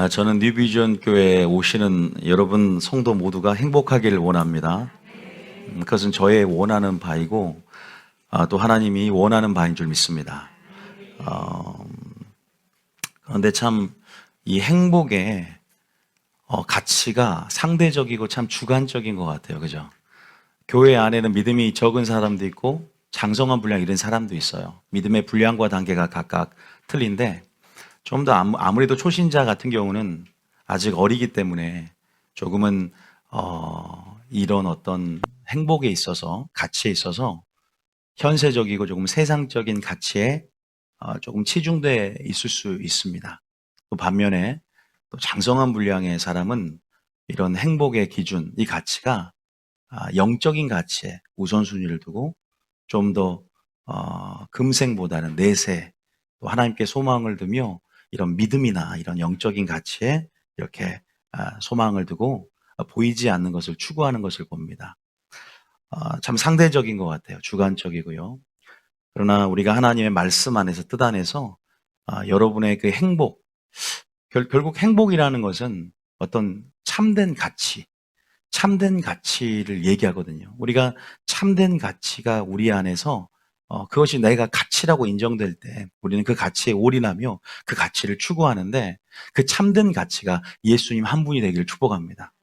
저는 뉴비전 교회에 오시는 여러분 성도 모두가 행복하기를 원합니다. 그것은 저의 원하는 바이고 또 하나님이 원하는 바인 줄 믿습니다. 그런데 참 이 행복의 가치가 상대적이고 참 주관적인 것 같아요. 그죠? 교회 안에는 믿음이 적은 사람도 있고 장성한 분량 이런 사람도 있어요. 믿음의 분량과 단계가 각각 틀린데 좀 더 아무래도 초신자 같은 경우는 아직 어리기 때문에 조금은 이런 어떤 행복에 있어서 가치에 있어서 현세적이고 조금 세상적인 가치에 조금 치중돼 있을 수 있습니다. 또 반면에 또 장성한 분량의 사람은 이런 행복의 기준, 이 가치가 영적인 가치에 우선순위를 두고 좀 더 금생보다는 내세, 또 하나님께 소망을 두며 이런 믿음이나 이런 영적인 가치에 이렇게 소망을 두고 보이지 않는 것을 추구하는 것을 봅니다. 참 상대적인 것 같아요. 주관적이고요. 그러나 우리가 하나님의 말씀 안에서 뜯어내서 여러분의 그 행복, 결국 행복이라는 것은 어떤 참된 가치, 참된 가치를 얘기하거든요. 우리가 참된 가치가 우리 안에서 그것이 내가 가치라고 인정될 때 우리는 그 가치에 올인하며 그 가치를 추구하는데 그 참된 가치가 예수님 한 분이 되기를 축복합니다.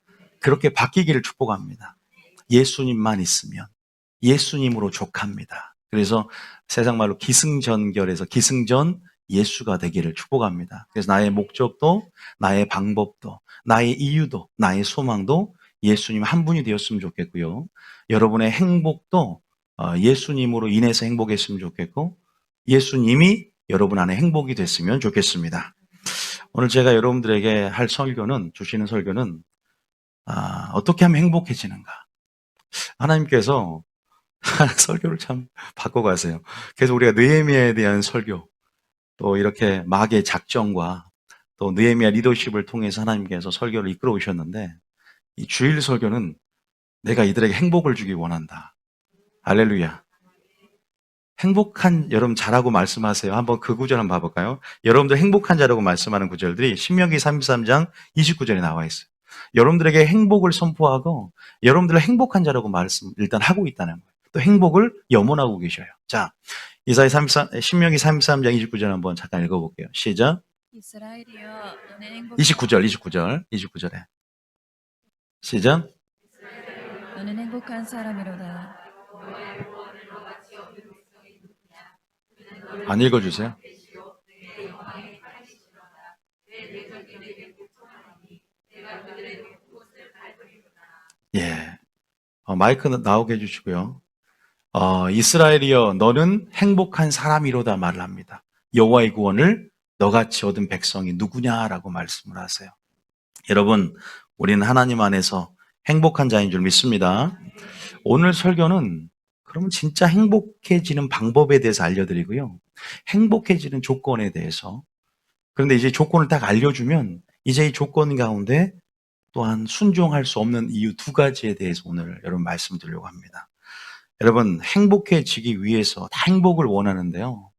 그렇게 바뀌기를 축복합니다. 예수님만 있으면 예수님으로 족합니다. 그래서 세상 말로 기승전결해서 기승전 예수가 되기를 축복합니다. 그래서 나의 목적도 나의 방법도 나의 이유도 나의 소망도 예수님 한 분이 되었으면 좋겠고요. 여러분의 행복도 예수님으로 인해서 행복했으면 좋겠고 예수님이 여러분 안에 행복이 됐으면 좋겠습니다. 오늘 제가 여러분들에게 할 설교는 주시는 설교는 어떻게 하면 행복해지는가. 하나님께서 설교를 참 바꿔가세요. 그래서 우리가 느헤미야에 대한 설교 또 이렇게 마귀의 작정과 또 느헤미야 리더십을 통해서 하나님께서 설교를 이끌어 오셨는데 이 주일 설교는 내가 이들에게 행복을 주기 원한다. 할렐루야. 행복한 여러분 자라고 말씀하세요. 한번 그 구절 한번 봐볼까요? 여러분들 행복한 자라고 말씀하는 구절들이 신명기 33장 29절에 나와 있어요. 여러분들에게 행복을 선포하고 여러분들을 행복한 자라고 말씀 일단 하고 있다는 거예요. 또 행복을 염원하고 계셔요. 자, 이사야 33, 신명기 33장 29절 한번 잠깐 읽어볼게요. 시작. 이스라엘이여 너는 행복 29절에 시작. 너는 행복한 사람이로다. 안 읽어주세요. 예. 마이크 나오게 해주시고요. 이스라엘이여 너는 행복한 사람이로다 말을 합니다. 여호와의 구원을 너같이 얻은 백성이 누구냐라고 말씀을 하세요. 여러분, 우리는 하나님 안에서 행복한 자인 줄 믿습니다. 오늘 설교는 그러면 진짜 행복해지는 방법에 대해서 알려드리고요. 행복해지는 조건에 대해서. 그런데 이제 조건을 딱 알려주면 이제 이 조건 가운데 또한 순종할 수 없는 이유 두 가지에 대해서 오늘 여러분 말씀드리려고 합니다. 여러분, 행복해지기 위해서 다 행복을 원하는데요.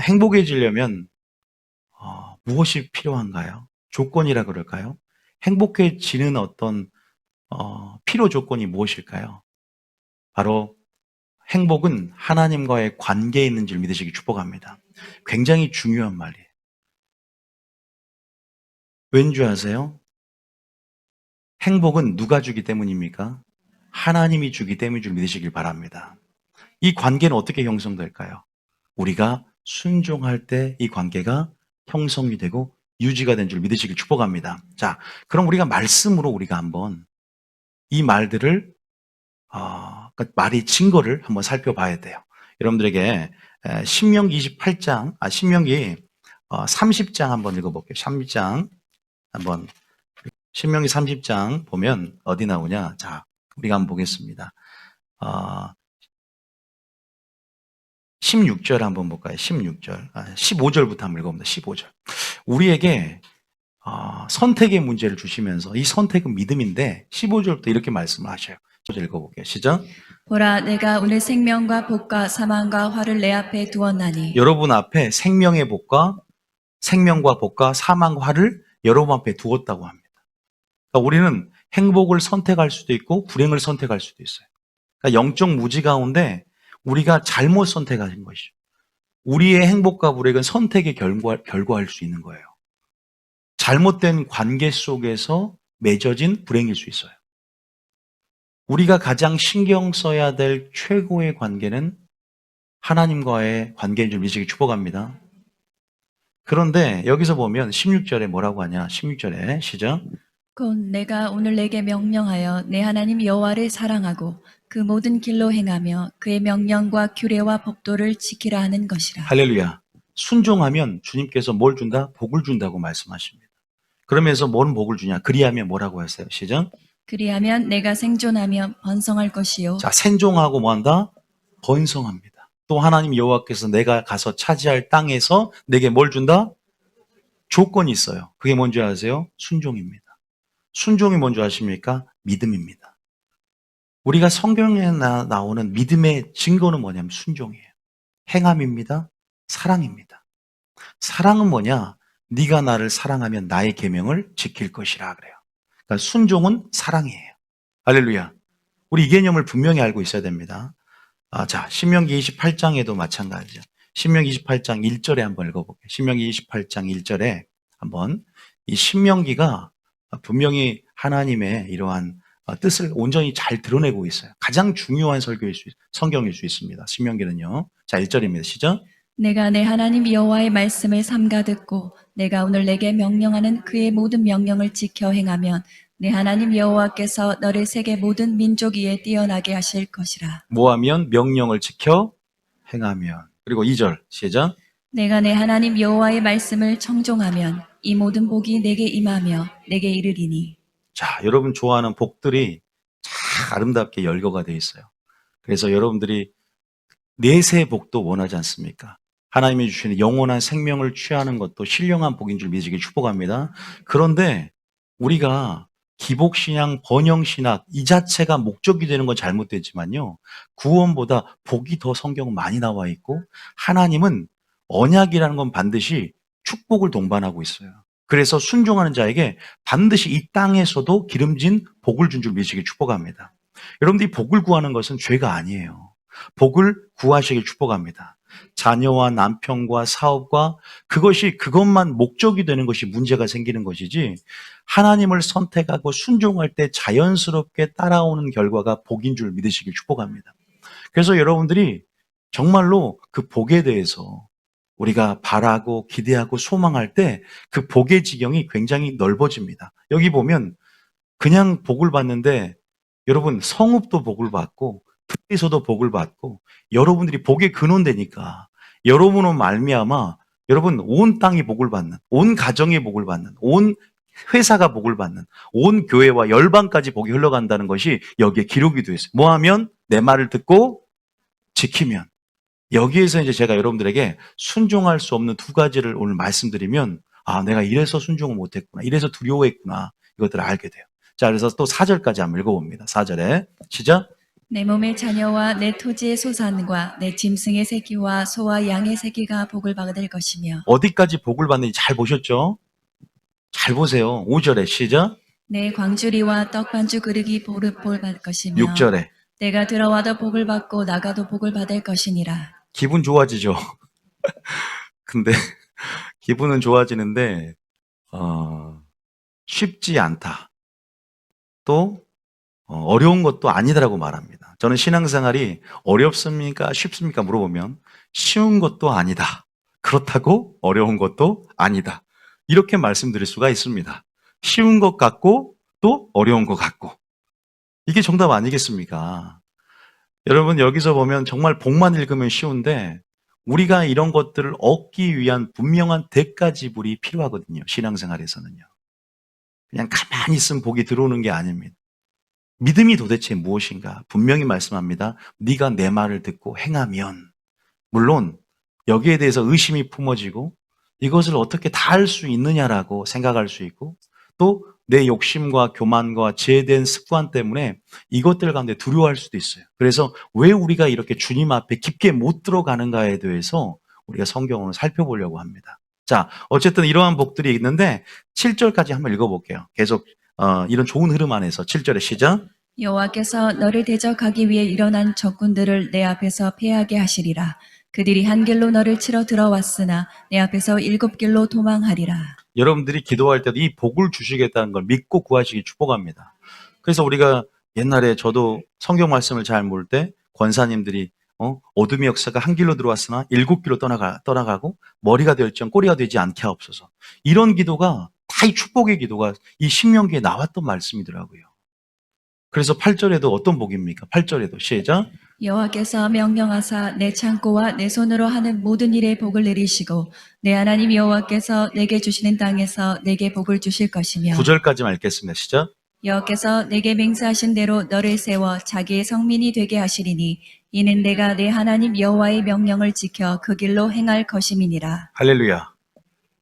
행복해지려면 무엇이 필요한가요? 조건이라 그럴까요? 행복해지는 어떤 필요 조건이 무엇일까요? 바로 행복은 하나님과의 관계에 있는 줄 믿으시기 축복합니다. 굉장히 중요한 말이에요. 왠지 아세요? 행복은 누가 주기 때문입니까? 하나님이 주기 때문인 줄 믿으시길 바랍니다. 이 관계는 어떻게 형성될까요? 우리가 순종할 때 이 관계가 형성이 되고 유지가 된 줄 믿으시길 축복합니다. 자, 그럼 우리가 말씀으로 우리가 한번 이 말들을 그러니까 말의 증거를 한번 살펴봐야 돼요. 여러분들에게 신명기 28장, 신명기 30장 한번 읽어볼게요. 30장 한번 신명기 30장 보면 어디 나오냐? 자, 우리가 한번 보겠습니다. 16절 한번 볼까요? 16절. 15절부터 한번 읽어봅니다. 15절. 우리에게 선택의 문제를 주시면서 이 선택은 믿음인데 15절부터 이렇게 말씀을 하셔요. 저 읽어볼게요. 시작. 보라 내가 오늘 생명과 복과 사망과 화를 내 앞에 두었나니 여러분 앞에 생명과 복과 사망과 화를 여러분 앞에 두었다고 합니다. 그러니까 우리는 행복을 선택할 수도 있고 불행을 선택할 수도 있어요. 그러니까 영적 무지 가운데 우리가 잘못 선택하신 것이죠. 우리의 행복과 불행은 선택에 결과할 수 있는 거예요. 잘못된 관계 속에서 맺어진 불행일 수 있어요. 우리가 가장 신경 써야 될 최고의 관계는 하나님과의 관계인 줄 믿으시기 축복합니다. 그런데 여기서 보면 16절에 뭐라고 하냐? 16절에 시작. 곧 내가 오늘 내게 명령하여 내 하나님 여호와를 사랑하고 그 모든 길로 행하며 그의 명령과 규례와 법도를 지키라 하는 것이라. 할렐루야. 순종하면 주님께서 뭘 준다? 복을 준다고 말씀하십니다. 그러면서 뭔 복을 주냐? 그리하면 뭐라고 했어요? 시작. 그리하면 내가 생존하며 번성할 것이요. 자, 생종하고 뭐한다? 번성합니다. 또 하나님 여호와께서 내가 가서 차지할 땅에서 내게 뭘 준다? 조건이 있어요. 그게 뭔지 아세요? 순종입니다. 순종이 뭔지 아십니까? 믿음입니다. 우리가 성경에 나오는 믿음의 증거는 뭐냐면 순종이에요. 행함입니다. 사랑입니다. 사랑은 뭐냐? 네가 나를 사랑하면 나의 계명을 지킬 것이라 그래요. 그러니까 순종은 사랑이에요. 할렐루야. 우리 이 개념을 분명히 알고 있어야 됩니다. 자, 신명기 28장에도 마찬가지죠. 신명기 28장 1절에 한번 읽어볼게요. 신명기 28장 1절에 한번 이 신명기가 분명히 하나님의 이러한 뜻을 온전히 잘 드러내고 있어요. 가장 중요한 성경일 수 있습니다. 신명기는요. 자, 1절입니다. 시작. 내가 내 하나님 여호와의 말씀을 삼가 듣고 내가 오늘 내게 명령하는 그의 모든 명령을 지켜 행하면 내 하나님 여호와께서 너를 세계 모든 민족 위에 뛰어나게 하실 것이라. 뭐하면? 명령을 지켜 행하면. 그리고 2절 시작. 내가 내 하나님 여호와의 말씀을 청종하면 이 모든 복이 내게 임하며 내게 이르리니. 자, 여러분 좋아하는 복들이 참 아름답게 열거가 되어 있어요. 그래서 여러분들이 내세 복도 원하지 않습니까? 하나님이 주시는 영원한 생명을 취하는 것도 신령한 복인 줄 믿으시길 축복합니다. 그런데 우리가 기복신앙, 번영신학 이 자체가 목적이 되는 건 잘못됐지만요. 구원보다 복이 더 성경은 많이 나와 있고 하나님은 언약이라는 건 반드시 축복을 동반하고 있어요. 그래서 순종하는 자에게 반드시 이 땅에서도 기름진 복을 준 줄 믿으시길 축복합니다. 여러분들이 복을 구하는 것은 죄가 아니에요. 복을 구하시길 축복합니다. 자녀와 남편과 사업과 그것만 목적이 되는 것이 문제가 생기는 것이지 하나님을 선택하고 순종할 때 자연스럽게 따라오는 결과가 복인 줄 믿으시길 축복합니다. 그래서 여러분들이 정말로 그 복에 대해서 우리가 바라고 기대하고 소망할 때 그 복의 지경이 굉장히 넓어집니다. 여기 보면 그냥 복을 받는데 여러분 성읍도 복을 받고 특비서도 복을 받고 여러분들이 복의 근원되니까 여러분은 말미암아 여러분 온 땅이 복을 받는, 온 가정이 복을 받는, 온 회사가 복을 받는, 온 교회와 열방까지 복이 흘러간다는 것이 여기에 기록이 되어 있어요. 뭐하면? 내 말을 듣고 지키면. 여기에서 이제 제가 여러분들에게 순종할 수 없는 두 가지를 오늘 말씀드리면 내가 이래서 순종을 못했구나, 이래서 두려워했구나 이것들을 알게 돼요. 자, 그래서 또 4절까지 한번 읽어봅니다. 4절에 시작. 내 몸의 자녀와 내 토지의 소산과 내 짐승의 새끼와 소와 양의 새끼가 복을 받을 것이며 어디까지 복을 받는지 잘 보셨죠? 잘 보세요. 5절에 시작. 내 광주리와 떡반주 그릇이 복을 받을 것이며 6절에 내가 들어와도 복을 받고 나가도 복을 받을 것이니라. 기분 좋아지죠? 근데 기분은 좋아지는데 쉽지 않다. 또 어려운 것도 아니다라고 말합니다. 저는 신앙생활이 어렵습니까? 쉽습니까? 물어보면 쉬운 것도 아니다. 그렇다고 어려운 것도 아니다. 이렇게 말씀드릴 수가 있습니다. 쉬운 것 같고 또 어려운 것 같고. 이게 정답 아니겠습니까? 여러분 여기서 보면 정말 복만 읽으면 쉬운데 우리가 이런 것들을 얻기 위한 분명한 대가 지불이 필요하거든요. 신앙생활에서는요. 그냥 가만히 있으면 복이 들어오는 게 아닙니다. 믿음이 도대체 무엇인가? 분명히 말씀합니다. 네가 내 말을 듣고 행하면. 물론 여기에 대해서 의심이 품어지고 이것을 어떻게 다 할 수 있느냐라고 생각할 수 있고 또 내 욕심과 교만과 죄된 습관 때문에 이것들 가운데 두려워할 수도 있어요. 그래서 왜 우리가 이렇게 주님 앞에 깊게 못 들어가는가에 대해서 우리가 성경을 살펴보려고 합니다. 자, 어쨌든 이러한 복들이 있는데 7절까지 한번 읽어볼게요. 계속 이런 좋은 흐름 안에서 7절에 시작. 여호와께서 너를 대적하기 위해 일어난 적군들을 내 앞에서 패하게 하시리라. 그들이 한 길로 너를 치러 들어왔으나 내 앞에서 7길로 도망하리라. 여러분들이 기도할 때도 이 복을 주시겠다는 걸 믿고 구하시기 축복합니다. 그래서 우리가 옛날에 저도 성경 말씀을 잘 모를 때 권사님들이 어둠의 역사가 한 길로 들어왔으나 7길로 떠나가고 머리가 될지언 꼬리가 되지 않게 하옵소서. 이런 기도가 다 이 축복의 기도가 이 신명기에 나왔던 말씀이더라고요. 그래서 8절에도 어떤 복입니까? 8절에도 시작. 여호와께서 명령하사 내 창고와 내 손으로 하는 모든 일에 복을 내리시고 내 하나님 여호와께서 내게 주시는 땅에서 내게 복을 주실 것이며 9절까지만 읽겠습니다. 시작. 여호와께서 내게 맹세하신 대로 너를 세워 자기의 성민이 되게 하시리니 이는 내가 내 하나님 여호와의 명령을 지켜 그 길로 행할 것임이니라. 할렐루야.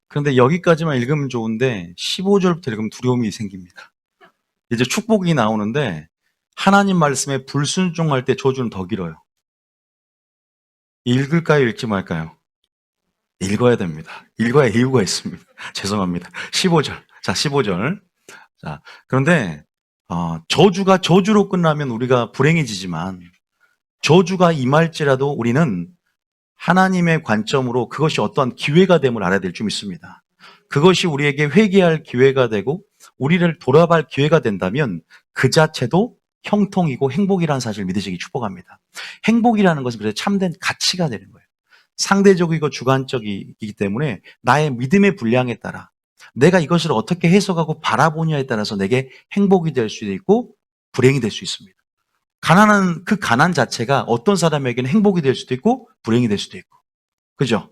그런데 여기까지만 읽으면 좋은데 15절부터 읽으면 두려움이 생깁니다. 이제 축복이 나오는데 하나님 말씀에 불순종할 때 저주는 더 길어요. 읽을까요? 읽지 말까요? 읽어야 됩니다. 읽어야 이유가 있습니다. 죄송합니다. 15절. 자, 15절. 자, 그런데 저주가 저주로 끝나면 우리가 불행해지지만 저주가 임할지라도 우리는 하나님의 관점으로 그것이 어떠한 기회가 됨을 알아야 될 줄 믿습니다. 그것이 우리에게 회개할 기회가 되고 우리를 돌아볼 기회가 된다면 그 자체도 형통이고 행복이라는 사실을 믿으시기 축복합니다. 행복이라는 것은 그래서 참된 가치가 되는 거예요. 상대적이고 주관적이기 때문에 나의 믿음의 분량에 따라 내가 이것을 어떻게 해석하고 바라보냐에 따라서 내게 행복이 될 수도 있고 불행이 될 수 있습니다. 그 가난 자체가 어떤 사람에게는 행복이 될 수도 있고 불행이 될 수도 있고. 그죠?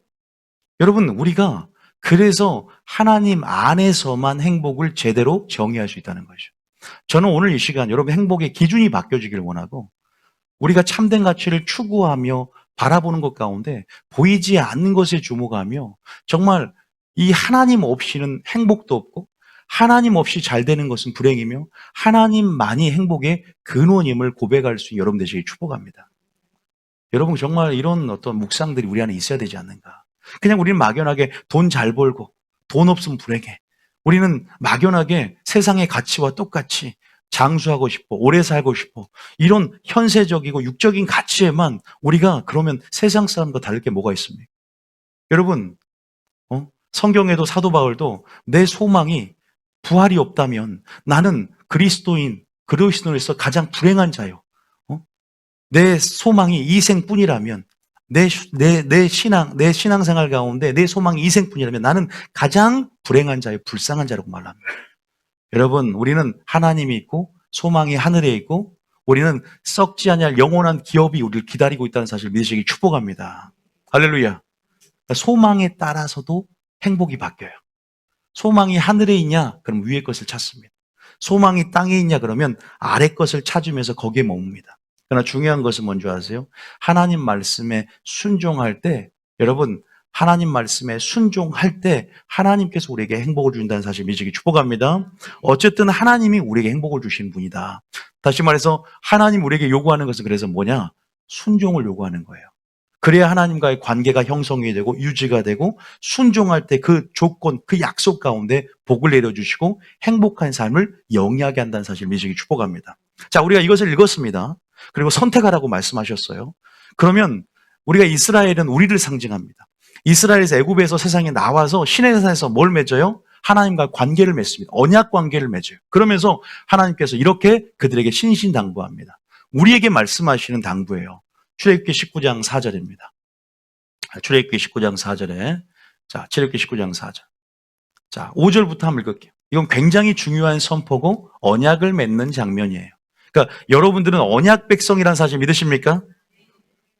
여러분, 우리가 그래서 하나님 안에서만 행복을 제대로 정의할 수 있다는 거죠. 저는 오늘 이 시간 여러분 행복의 기준이 바뀌어지기를 원하고 우리가 참된 가치를 추구하며 바라보는 것 가운데 보이지 않는 것에 주목하며 정말 이 하나님 없이는 행복도 없고 하나님 없이 잘 되는 것은 불행이며 하나님만이 행복의 근원임을 고백할 수 있는 여러분 되시길 축복합니다. 여러분 정말 이런 어떤 묵상들이 우리 안에 있어야 되지 않는가. 그냥 우리는 막연하게 돈 잘 벌고 돈 없으면 불행해. 우리는 막연하게 세상의 가치와 똑같이 장수하고 싶어, 오래 살고 싶어. 이런 현세적이고 육적인 가치에만 우리가 그러면 세상 사람과 다를 게 뭐가 있습니까? 여러분, 성경에도 사도 바울도 내 소망이 부활이 없다면 나는 그리스도인으로서 가장 불행한 자요. 내 소망이 이 생뿐이라면 내 신앙생활 가운데 내 소망이 이 생뿐이라면 나는 가장 불행한 자요, 불쌍한 자라고 말합니다. 여러분, 우리는 하나님이 있고 소망이 하늘에 있고 우리는 썩지 아니할 영원한 기업이 우리를 기다리고 있다는 사실을 믿으시기 축복합니다. 할렐루야. 소망에 따라서도 행복이 바뀌어요. 소망이 하늘에 있냐? 그럼 위의 것을 찾습니다. 소망이 땅에 있냐? 그러면 아래 것을 찾으면서 거기에 머뭅니다. 그러나 중요한 것은 뭔지 아세요? 하나님 말씀에 순종할 때 여러분 하나님 말씀에 순종할 때 하나님께서 우리에게 행복을 준다는 사실 믿으시기 축복합니다. 어쨌든 하나님이 우리에게 행복을 주시는 분이다. 다시 말해서 하나님 우리에게 요구하는 것은 그래서 뭐냐? 순종을 요구하는 거예요. 그래야 하나님과의 관계가 형성이 되고 유지가 되고 순종할 때 그 조건, 그 약속 가운데 복을 내려주시고 행복한 삶을 영위하게 한다는 사실을 믿으시기 축복합니다. 자, 우리가 이것을 읽었습니다. 그리고 선택하라고 말씀하셨어요. 그러면 우리가 이스라엘은 우리를 상징합니다. 이스라엘에서 애굽에서 세상에 나와서 시내산에서 뭘 맺어요? 하나님과 관계를 맺습니다. 언약 관계를 맺어요. 그러면서 하나님께서 이렇게 그들에게 신신당부합니다. 우리에게 말씀하시는 당부예요. 출애굽기 19장 4절입니다. 출애굽기 19장 4절에 자, 출애굽기 19장 4절. 자, 5절부터 한번 읽을게요. 이건 굉장히 중요한 선포고 언약을 맺는 장면이에요. 그러니까 여러분들은 언약 백성이라는 사실 믿으십니까?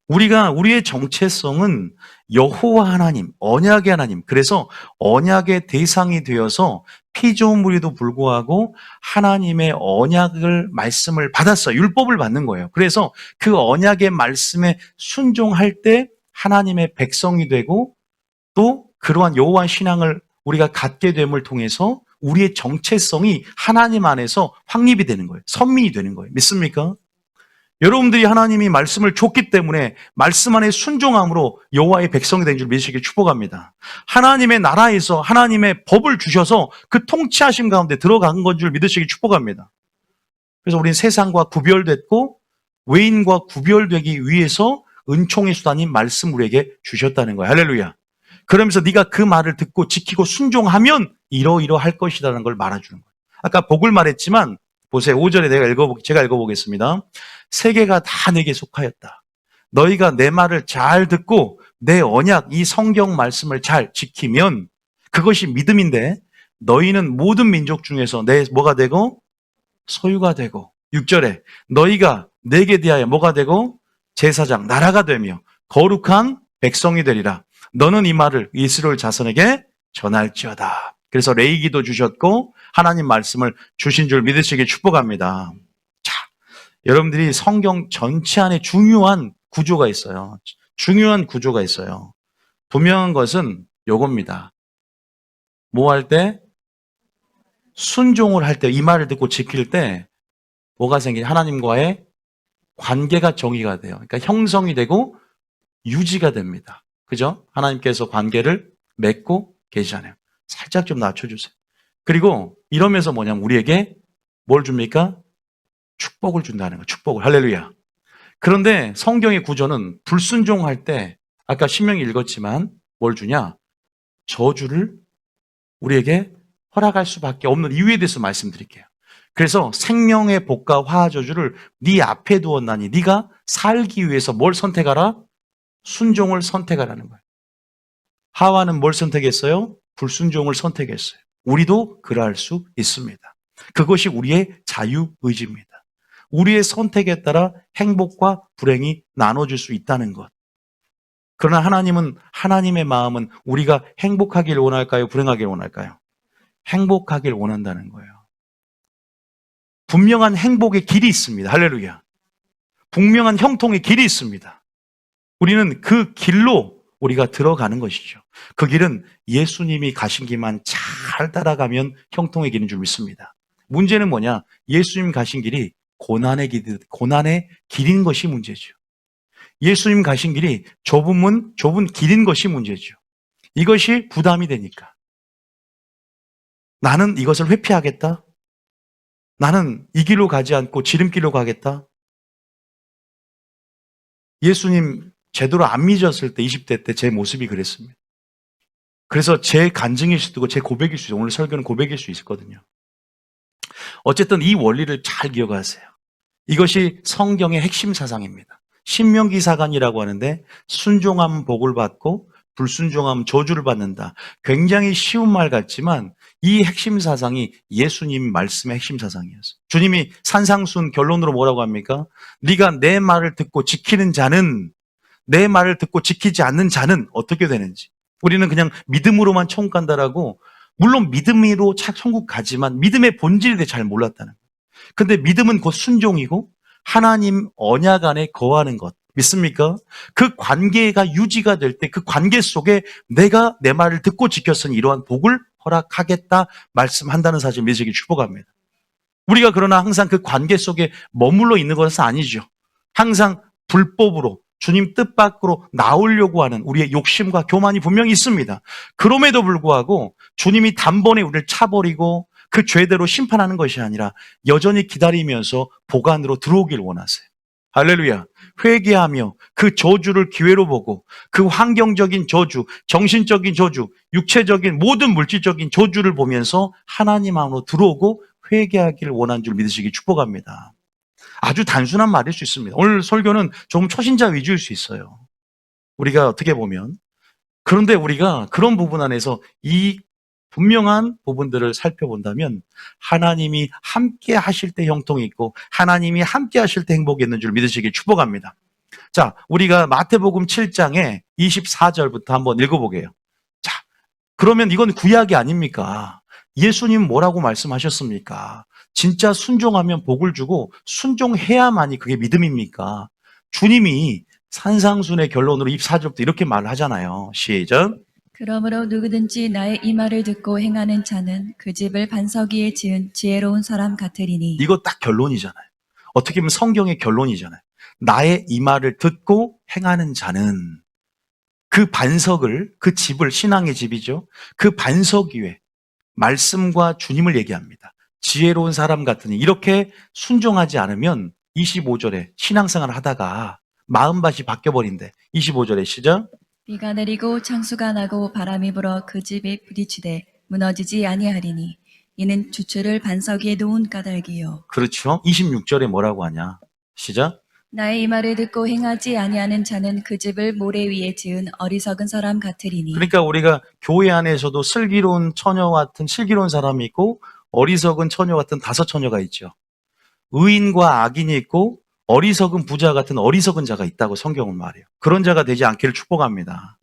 우리의 정체성은 여호와 하나님, 언약의 하나님. 그래서 언약의 대상이 되어서 피조물에도 불구하고 하나님의 언약을 말씀을 받았어요. 율법을 받는 거예요. 그래서 그 언약의 말씀에 순종할 때 하나님의 백성이 되고 또 그러한 여호와 신앙을 우리가 갖게 됨을 통해서 우리의 정체성이 하나님 안에서 확립이 되는 거예요. 선민이 되는 거예요. 믿습니까? 여러분들이 하나님이 말씀을 줬기 때문에 말씀 안에 순종함으로 여호와의 백성이 된 줄 믿으시길 축복합니다. 하나님의 나라에서 하나님의 법을 주셔서 그 통치하심 가운데 들어간 건 줄 믿으시길 축복합니다. 그래서 우리는 세상과 구별됐고 외인과 구별되기 위해서 은총의 수단인 말씀 우리에게 주셨다는 거예요. 할렐루야. 그러면서 네가 그 말을 듣고 지키고 순종하면 이러이러할 것이라는 걸 말해주는 거예요. 아까 복을 말했지만 보세요. 5절에 제가 읽어보겠습니다. 세계가 다 내게 속하였다. 너희가 내 말을 잘 듣고 내 언약, 이 성경 말씀을 잘 지키면 그것이 믿음인데 너희는 모든 민족 중에서 내 뭐가 되고 소유가 되고 6절에 너희가 내게 대하여 뭐가 되고 제사장, 나라가 되며 거룩한 백성이 되리라. 너는 이 말을 이스라엘 자손에게 전할지어다. 그래서 레위기도 주셨고 하나님 말씀을 주신 줄 믿으시길 축복합니다. 자, 여러분들이 성경 전체 안에 중요한 구조가 있어요. 중요한 구조가 있어요. 분명한 것은 요겁니다. 뭐 할 때? 순종을 할 때, 이 말을 듣고 지킬 때 뭐가 생기냐? 하나님과의 관계가 정의가 돼요. 그러니까 형성이 되고 유지가 됩니다. 그죠? 하나님께서 관계를 맺고 계시잖아요. 살짝 좀 낮춰주세요. 그리고 이러면서 뭐냐면 우리에게 뭘 줍니까? 축복을 준다는 거예요. 축복을. 할렐루야. 그런데 성경의 구조는 불순종할 때 아까 신명기 읽었지만 뭘 주냐? 저주를 우리에게 허락할 수밖에 없는 이유에 대해서 말씀드릴게요. 그래서 생명의 복과 화와 저주를 네 앞에 두었나니 네가 살기 위해서 뭘 선택하라? 순종을 선택하라는 거예요. 하와는 뭘 선택했어요? 불순종을 선택했어요. 우리도 그러할 수 있습니다. 그것이 우리의 자유의지입니다. 우리의 선택에 따라 행복과 불행이 나눠질 수 있다는 것. 그러나 하나님의 마음은 우리가 행복하길 원할까요? 불행하길 원할까요? 행복하길 원한다는 거예요. 분명한 행복의 길이 있습니다. 할렐루야. 분명한 형통의 길이 있습니다. 우리는 그 길로 우리가 들어가는 것이죠. 그 길은 예수님이 가신 길만 잘 따라가면 형통의 길인 줄 믿습니다. 문제는 뭐냐? 예수님 가신 길이 고난의 길인 것이 문제죠. 예수님 가신 길이 좁은 길인 것이 문제죠. 이것이 부담이 되니까. 나는 이것을 회피하겠다. 나는 이 길로 가지 않고 지름길로 가겠다. 예수님 제대로 안 믿었을 때 20대 때 제 모습이 그랬습니다. 그래서 제 간증일 수도 있고 제 고백일 수도 있고 오늘 설교는 고백일 수 있거든요. 어쨌든 이 원리를 잘 기억하세요. 이것이 성경의 핵심 사상입니다. 신명기 사관이라고 하는데 순종하면 복을 받고 불순종하면 저주를 받는다. 굉장히 쉬운 말 같지만 이 핵심 사상이 예수님 말씀의 핵심 사상이었어요. 주님이 산상순 결론으로 뭐라고 합니까? 네가 내 말을 듣고 지키는 자는 내 말을 듣고 지키지 않는 자는 어떻게 되는지. 우리는 그냥 믿음으로만 천국 간다라고 물론 믿음으로 천국 가지만 믿음의 본질에 대해 잘 몰랐다는 거예요. 근데 믿음은 곧 순종이고 하나님 언약 안에 거하는 것. 믿습니까? 그 관계가 유지가 될 때 그 관계 속에 내가 내 말을 듣고 지켰으니 이러한 복을 허락하겠다 말씀한다는 사실 믿으시기 축복합니다. 우리가 그러나 항상 그 관계 속에 머물러 있는 것은 아니죠. 항상 불법으로 주님 뜻 밖으로 나오려고 하는 우리의 욕심과 교만이 분명히 있습니다. 그럼에도 불구하고 주님이 단번에 우리를 차버리고 그 죄대로 심판하는 것이 아니라 여전히 기다리면서 복 안으로 들어오길 원하세요. 할렐루야. 회개하며 그 저주를 기회로 보고 그 환경적인 저주, 정신적인 저주, 육체적인 모든 물질적인 저주를 보면서 하나님 안으로 들어오고 회개하기를 원하는 줄 믿으시기 축복합니다. 아주 단순한 말일 수 있습니다. 오늘 설교는 조금 초신자 위주일 수 있어요. 우리가 어떻게 보면. 그런데 우리가 그런 부분 안에서 이 분명한 부분들을 살펴본다면 하나님이 함께 하실 때 형통이 있고 하나님이 함께 하실 때 행복이 있는 줄 믿으시길 축복합니다. 자, 우리가 마태복음 7장에 24절부터 한번 읽어보게요. 자, 그러면 이건 구약이 아닙니까? 예수님 뭐라고 말씀하셨습니까? 진짜 순종하면 복을 주고 순종해야만이 그게 믿음입니까? 주님이 산상순의 결론으로 24절부터 이렇게 말을 하잖아요. 시작. 그러므로 누구든지 나의 이 말을 듣고 행하는 자는 그 집을 반석 위에 지은 지혜로운 사람 같으리니. 이거 딱 결론이잖아요. 어떻게 보면 성경의 결론이잖아요. 나의 이 말을 듣고 행하는 자는 그 반석을, 그 집을, 신앙의 집이죠. 그 반석 위에 말씀과 주님을 얘기합니다. 지혜로운 사람 같으니 이렇게 순종하지 않으면 25절에 신앙생활 하다가 마음밭이 바뀌어버린대. 25절에 시작. 비가 내리고 창수가 나고 바람이 불어 그 집에 부딪히되 무너지지 아니하리니 이는 주추를 반석 위에 놓은 까닭이요. 그렇죠. 26절에 뭐라고 하냐. 시작. 나의 이 말을 듣고 행하지 아니하는 자는 그 집을 모래 위에 지은 어리석은 사람 같으리니. 그러니까 우리가 교회 안에서도 슬기로운 처녀 같은 슬기로운 사람이 있고 어리석은 처녀 같은 다섯 처녀가 있죠. 의인과 악인이 있고 어리석은 부자 같은 어리석은 자가 있다고 성경은 말해요. 그런 자가 되지 않기를 축복합니다.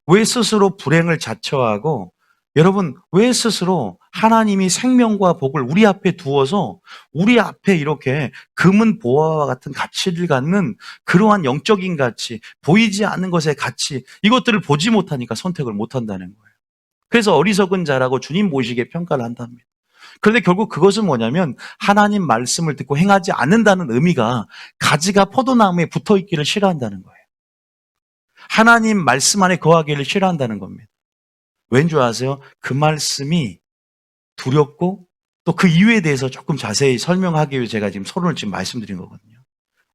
왜 스스로 불행을 자처하고 여러분 왜 스스로 하나님이 생명과 복을 우리 앞에 두어서 우리 앞에 이렇게 금은 보화와 같은 가치를 갖는 그러한 영적인 가치, 보이지 않는 것의 가치 이것들을 보지 못하니까 선택을 못한다는 거예요. 그래서 어리석은 자라고 주님 보시기에 평가를 한답니다. 그런데 결국 그것은 뭐냐면 하나님 말씀을 듣고 행하지 않는다는 의미가 가지가 포도나무에 붙어있기를 싫어한다는 거예요. 하나님 말씀 안에 거하기를 싫어한다는 겁니다. 왠 줄 아세요? 그 말씀이 두렵고 또 그 이유에 대해서 조금 자세히 설명하기 위해 제가 지금 서론을 지금 말씀드린 거거든요.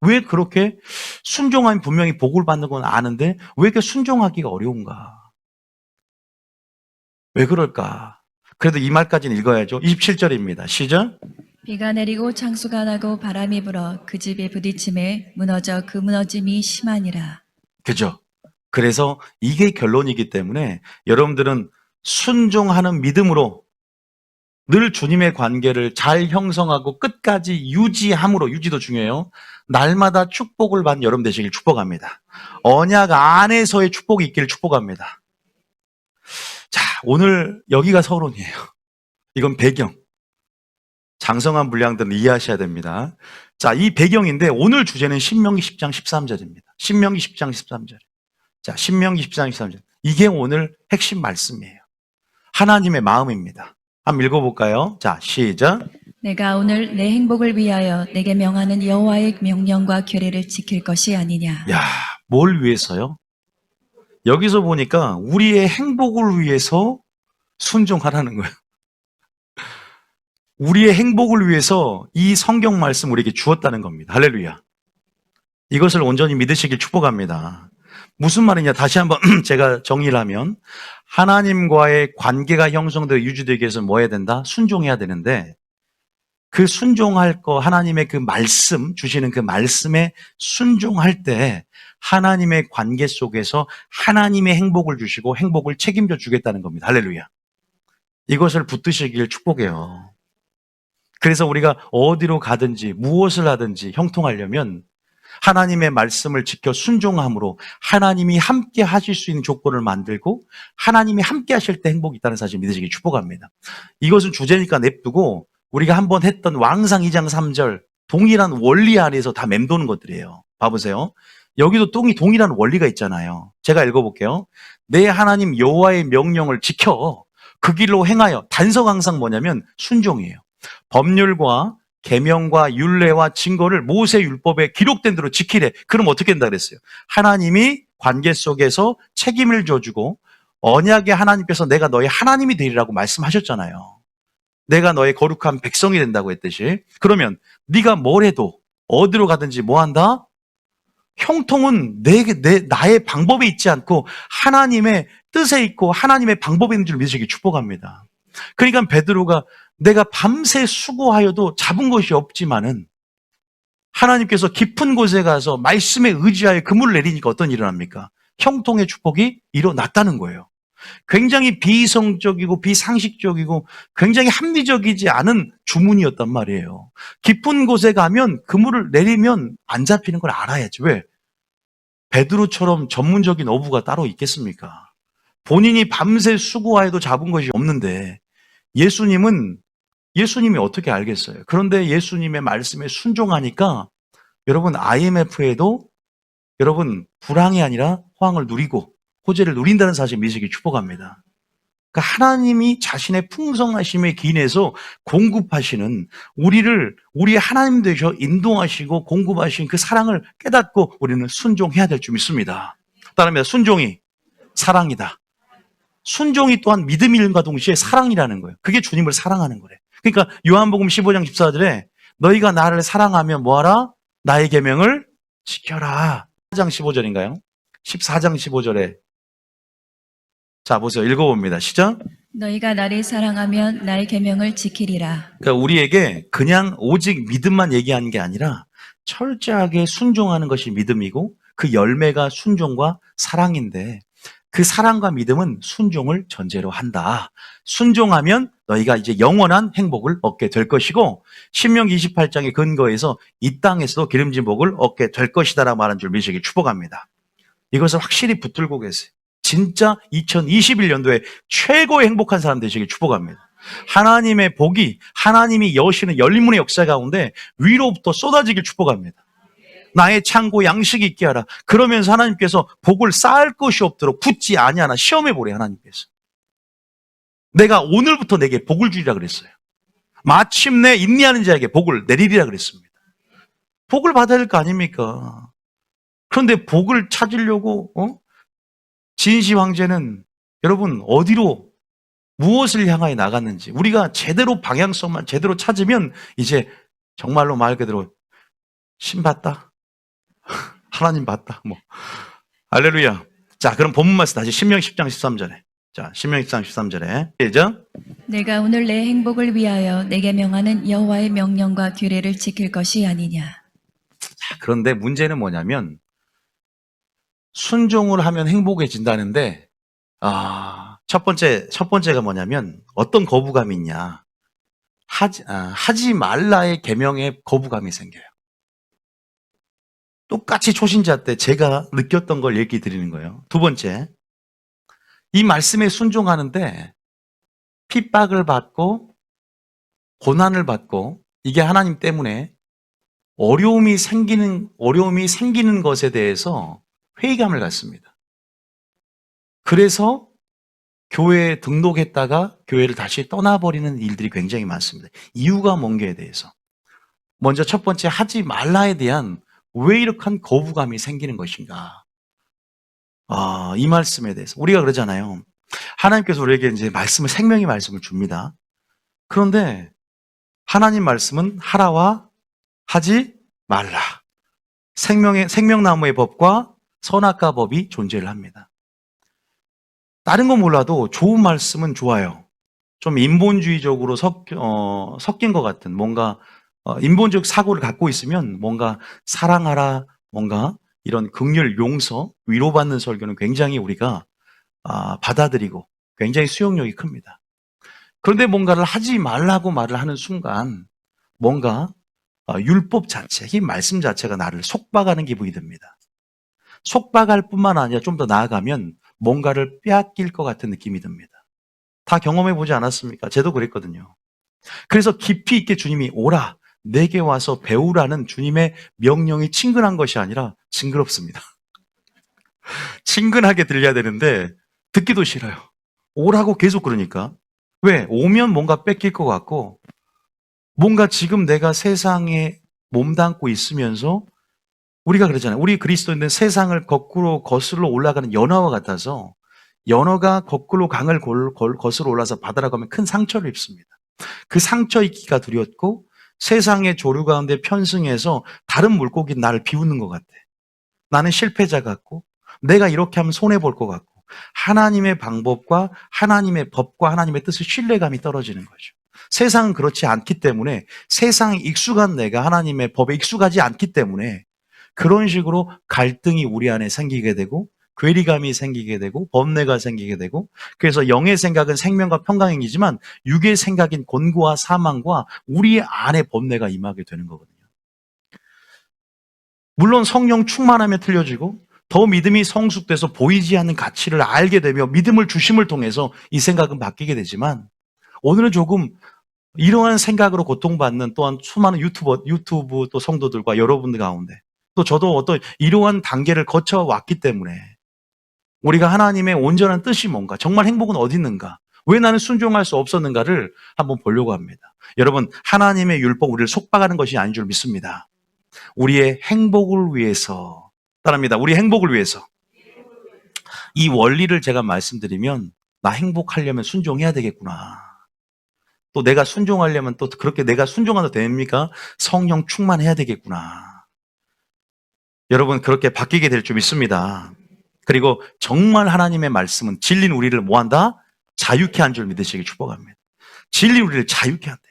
왜 그렇게 순종하면 분명히 복을 받는 건 아는데 왜 이렇게 순종하기가 어려운가? 왜 그럴까? 그래도 이 말까지는 읽어야죠. 27절입니다. 시작. 비가 내리고 창수가 나고 바람이 불어 그 집에 부딪힘에 무너져 그 무너짐이 심하니라. 그죠? 그래서 이게 결론이기 때문에 여러분들은 순종하는 믿음으로 늘 주님의 관계를 잘 형성하고 끝까지 유지함으로, 유지도 중요해요. 날마다 축복을 받는 여러분 되시길 축복합니다. 언약 안에서의 축복이 있기를 축복합니다. 자, 오늘 여기가 서론이에요. 이건 배경. 장성한 분량들은 이해하셔야 됩니다. 자, 이 배경인데 오늘 주제는 신명기 10장 13절입니다. 신명기 10장 13절. 자, 신명기 10장 13절. 이게 오늘 핵심 말씀이에요. 하나님의 마음입니다. 한번 읽어볼까요? 자, 시작. 내가 오늘 내 행복을 위하여 내게 명하는 여호와의 명령과 규례를 지킬 것이 아니냐. 야, 뭘 위해서요? 여기서 보니까 우리의 행복을 위해서 순종하라는 거예요. 우리의 행복을 위해서 이 성경 말씀 우리에게 주었다는 겁니다. 할렐루야. 이것을 온전히 믿으시길 축복합니다. 무슨 말이냐? 다시 한번 제가 정리를 하면 하나님과의 관계가 형성되어 유지되기 위해서 뭐 해야 된다? 순종해야 되는데 그 순종할 거 하나님의 그 말씀 주시는 그 말씀에 순종할 때 하나님의 관계 속에서 하나님의 행복을 주시고 행복을 책임져 주겠다는 겁니다. 할렐루야. 이것을 붙드시길 축복해요. 그래서 우리가 어디로 가든지 무엇을 하든지 형통하려면 하나님의 말씀을 지켜 순종함으로 하나님이 함께 하실 수 있는 조건을 만들고 하나님이 함께 하실 때 행복이 있다는 사실 믿으시길 축복합니다. 이것은 주제니까 냅두고 우리가 한번 했던 왕상 2장 3절 동일한 원리 안에서 다 맴도는 것들이에요. 봐보세요. 여기도 동일한 원리가 있잖아요. 제가 읽어볼게요. 내 하나님 여호와의 명령을 지켜 그 길로 행하여 단서가 항상 뭐냐면 순종이에요. 법률과 계명과 율례와 증거를 모세 율법에 기록된 대로 지키래. 그럼 어떻게 된다 그랬어요? 하나님이 관계 속에서 책임을 져주고 언약의 하나님께서 내가 너의 하나님이 되리라고 말씀하셨잖아요. 내가 너의 거룩한 백성이 된다고 했듯이. 그러면 네가 뭘 해도 어디로 가든지 뭐 한다? 형통은 나의 방법에 있지 않고 하나님의 뜻에 있고 하나님의 방법에 있는 줄 믿으시기 축복합니다. 그러니까 베드로가 내가 밤새 수고하여도 잡은 것이 없지만은 하나님께서 깊은 곳에 가서 말씀에 의지하여 그물을 내리니까 어떤 일이 일어납니까? 형통의 축복이 일어났다는 거예요. 굉장히 비이성적이고 비상식적이고 굉장히 합리적이지 않은 주문이었단 말이에요. 깊은 곳에 가면 그물을 내리면 안 잡히는 걸 알아야지. 왜? 베드로처럼 전문적인 어부가 따로 있겠습니까? 본인이 밤새 수고하여도 잡은 것이 없는데 예수님이 어떻게 알겠어요? 그런데 예수님의 말씀에 순종하니까 여러분 IMF에도 여러분 불황이 아니라 호황을 누리고 호재를 누린다는 사실 믿으시기 축복합니다. 그러니까 하나님이 자신의 풍성하심에 기인해서 공급하시는 우리 하나님 되셔 인도하시고 공급하신 그 사랑을 깨닫고 우리는 순종해야 될 줄 믿습니다. 따라합니다. 순종이 사랑이다. 순종이 또한 믿음일과 동시에 사랑이라는 거예요. 그게 주님을 사랑하는 거래. 그러니까 요한복음 15장 14절에 너희가 나를 사랑하면 뭐하라? 나의 계명을 지켜라. 14장 15절인가요? 14장 15절에 자 보세요. 읽어봅니다. 시작. 너희가 나를 사랑하면 나의 계명을 지키리라. 그러니까 우리에게 그냥 오직 믿음만 얘기하는 게 아니라 철저하게 순종하는 것이 믿음이고 그 열매가 순종과 사랑인데 그 사랑과 믿음은 순종을 전제로 한다. 순종하면 너희가 이제 영원한 행복을 얻게 될 것이고 신명기 28장의 근거에서 이 땅에서도 기름진 복을 얻게 될 것이다라고 말한 줄 믿으시기 축복합니다. 이것을 확실히 붙들고 계세요. 진짜 2021년도에 최고의 행복한 사람 되시길 축복합니다. 하나님의 복이 하나님이 여시는 열린문의 역사 가운데 위로부터 쏟아지길 축복합니다. 나의 창고 양식이 있게 하라. 그러면서 하나님께서 복을 쌓을 것이 없도록 붙지 아니하나 시험해 보래 하나님께서. 내가 오늘부터 내게 복을 주리라 그랬어요. 마침내 인내하는 자에게 복을 내리리라 그랬습니다. 복을 받아야 될 거 아닙니까? 그런데 복을 찾으려고 진시 황제는 여러분 어디로 무엇을 향하여 나갔는지 우리가 제대로 방향성만 제대로 찾으면 이제 정말로 말 그대로 신받다 하나님 받다 할렐루야. 자 그럼 본문 말씀 다시 신명기 10장 13절에 자 신명기 10장 13절에 시작. 내가 오늘 내 행복을 위하여 내게 명하는 여호와의 명령과 규례를 지킬 것이 아니냐. 자, 그런데 문제는 뭐냐면 순종을 하면 행복해진다는데 첫 번째가 뭐냐면 어떤 거부감이 있냐. 하지 말라의 계명에 거부감이 생겨요. 똑같이 초신자 때 제가 느꼈던 걸 얘기 드리는 거예요. 두 번째, 이 말씀에 순종하는데 핍박을 받고 고난을 받고 이게 하나님 때문에 어려움이 생기는 것에 대해서 회의감을 갖습니다. 그래서 교회에 등록했다가 교회를 다시 떠나버리는 일들이 굉장히 많습니다. 이유가 뭔가에 대해서. 먼저 첫 번째, 하지 말라에 대한 왜 이렇게 거부감이 생기는 것인가. 이 말씀에 대해서. 우리가 그러잖아요. 하나님께서 우리에게 이제 생명의 말씀을 줍니다. 그런데 하나님 말씀은 하라와 하지 말라. 생명나무의 법과 선악과 법이 존재를 합니다. 다른 건 몰라도 좋은 말씀은 좋아요. 좀 인본주의적으로 섞인 것 같은 뭔가 인본적 사고를 갖고 있으면 뭔가 사랑하라, 뭔가 이런 긍휼, 용서, 위로받는 설교는 굉장히 우리가 받아들이고 굉장히 수용력이 큽니다. 그런데 뭔가를 하지 말라고 말을 하는 순간 뭔가 율법 자체, 이 말씀 자체가 나를 속박하는 기분이 듭니다. 속박할 뿐만 아니라 좀 더 나아가면 뭔가를 빼앗길 것 같은 느낌이 듭니다. 다 경험해 보지 않았습니까? 저도 그랬거든요. 그래서 깊이 있게 주님이 오라, 내게 와서 배우라는 주님의 명령이 친근한 것이 아니라 징그럽습니다. 친근하게 들려야 되는데 듣기도 싫어요. 오라고 계속 그러니까. 왜? 오면 뭔가 뺏길 것 같고 뭔가 지금 내가 세상에 몸담고 있으면서 우리가 그러잖아요. 우리 그리스도인들은 세상을 거꾸로 거슬러 올라가는 연어와 같아서 연어가 거꾸로 강을 거슬러 올라서 바다로 가면 큰 상처를 입습니다. 그 상처 입기가 두렵고 세상의 조류 가운데 편승해서 다른 물고기 나를 비웃는 것 같아. 나는 실패자 같고 내가 이렇게 하면 손해볼 것 같고 하나님의 방법과 하나님의 법과 하나님의 뜻의 신뢰감이 떨어지는 거죠. 세상은 그렇지 않기 때문에 세상에 익숙한 내가 하나님의 법에 익숙하지 않기 때문에 그런 식으로 갈등이 우리 안에 생기게 되고 괴리감이 생기게 되고 번뇌가 생기게 되고 그래서 영의 생각은 생명과 평강이지만 육의 생각인 곤고와 사망과 우리 안에 번뇌가 임하게 되는 거거든요. 물론 성령 충만하면 틀려지고 더 믿음이 성숙돼서 보이지 않는 가치를 알게 되며 믿음을 주심을 통해서 이 생각은 바뀌게 되지만 오늘은 조금 이러한 생각으로 고통받는 또한 수많은 유튜브 또 성도들과 여러분들 가운데 또 저도 어떤 이러한 단계를 거쳐왔기 때문에 우리가 하나님의 온전한 뜻이 뭔가 정말 행복은 어디 있는가 왜 나는 순종할 수 없었는가를 한번 보려고 합니다. 여러분, 하나님의 율법 우리를 속박하는 것이 아닌 줄 믿습니다. 우리의 행복을 위해서, 따릅니다. 우리 행복을 위해서. 이 원리를 제가 말씀드리면 나 행복하려면 순종해야 되겠구나. 또 내가 순종하려면 또 그렇게 내가 순종하도 됩니까? 성령 충만해야 되겠구나. 여러분, 그렇게 바뀌게 될 줄 믿습니다. 그리고 정말 하나님의 말씀은 진리는 우리를 뭐한다? 자유케 한 줄 믿으시길 축복합니다. 진리는 우리를 자유케 한대.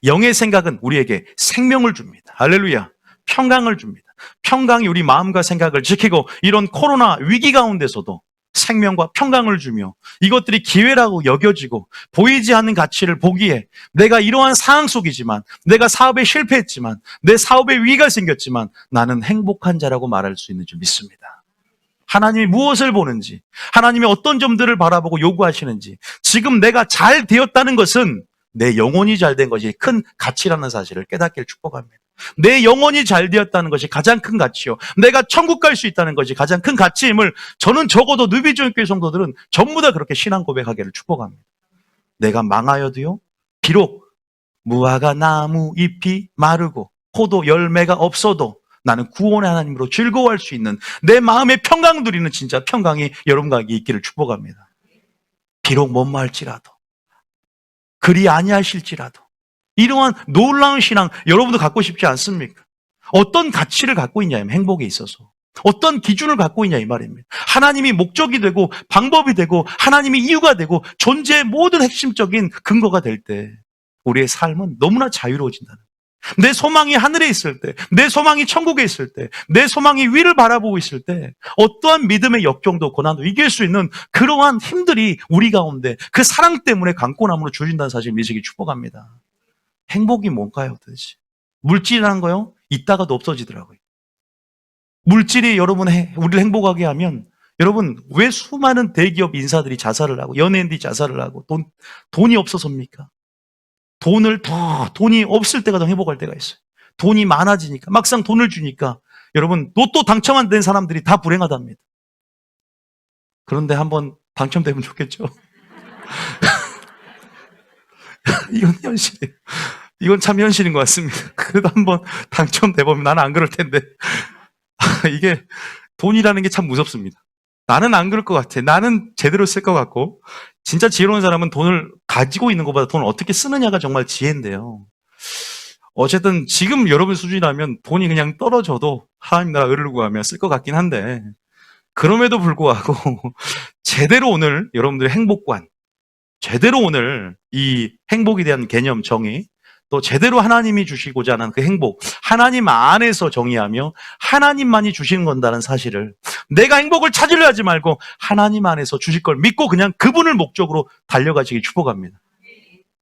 영의 생각은 우리에게 생명을 줍니다. 할렐루야. 평강을 줍니다. 평강이 우리 마음과 생각을 지키고 이런 코로나 위기 가운데서도 생명과 평강을 주며 이것들이 기회라고 여겨지고 보이지 않는 가치를 보기에 내가 이러한 상황 속이지만 내가 사업에 실패했지만 내 사업에 위기가 생겼지만 나는 행복한 자라고 말할 수 있는 줄 믿습니다. 하나님이 무엇을 보는지, 하나님이 어떤 점들을 바라보고 요구하시는지, 지금 내가 잘 되었다는 것은 내 영혼이 잘 된 것이 큰 가치라는 사실을 깨닫기를 축복합니다. 내 영혼이 잘 되었다는 것이 가장 큰 가치요. 내가 천국 갈 수 있다는 것이 가장 큰 가치임을 저는 적어도 누비존교회 성도들은 전부 다 그렇게 신앙 고백하기를 축복합니다. 내가 망하여도요, 비록 무화과 나무 잎이 마르고 포도 열매가 없어도 나는 구원의 하나님으로 즐거워할 수 있는 내 마음의 평강 누리는 진짜 평강이 여러분과 있기를 축복합니다. 비록 못 말지라도 그리 아니하실지라도 이러한 놀라운 신앙 여러분도 갖고 싶지 않습니까? 어떤 가치를 갖고 있냐면 행복에 있어서 어떤 기준을 갖고 있냐 이 말입니다. 하나님이 목적이 되고 방법이 되고 하나님이 이유가 되고 존재의 모든 핵심적인 근거가 될 때 우리의 삶은 너무나 자유로워진다는 거예요. 내 소망이 하늘에 있을 때, 내 소망이 천국에 있을 때, 내 소망이 위를 바라보고 있을 때 어떠한 믿음의 역경도 고난도 이길 수 있는 그러한 힘들이 우리 가운데 그 사랑 때문에 강권함으로 주어진다는 사실 믿으시기 축복합니다. 행복이 뭔가요 도대체? 물질이라는 거요? 있다가도 없어지더라고요. 물질이 우리를 행복하게 하면 여러분 왜 수많은 대기업 인사들이 자살을 하고 연예인들이 자살을 하고 돈이 없어서입니까? 돈이 없을 때가 더 행복할 때가 있어요. 돈이 많아지니까 막상 돈을 주니까 여러분 로또 당첨 안 된 사람들이 다 불행하답니다. 그런데 한번 당첨되면 좋겠죠. 이건 현실이에요. 이건 참 현실인 것 같습니다. 그래도 한번 당첨돼보면 나는 안 그럴 텐데. 이게 돈이라는 게 참 무섭습니다. 나는 안 그럴 것 같아. 나는 제대로 쓸 것 같고 진짜 지혜로운 사람은 돈을 가지고 있는 것보다 돈을 어떻게 쓰느냐가 정말 지혜인데요. 어쨌든 지금 여러분 수준이라면 돈이 그냥 떨어져도 하나님 나라 의를 구하며 쓸 것 같긴 한데 그럼에도 불구하고 제대로 오늘 여러분들의 행복관, 제대로 오늘 이 행복에 대한 개념 정의, 또 제대로 하나님이 주시고자 하는 그 행복, 하나님 안에서 정의하며 하나님만이 주시는 건다는 사실을 내가 행복을 찾으려 하지 말고 하나님 안에서 주실 걸 믿고 그냥 그분을 목적으로 달려가시기 축복합니다.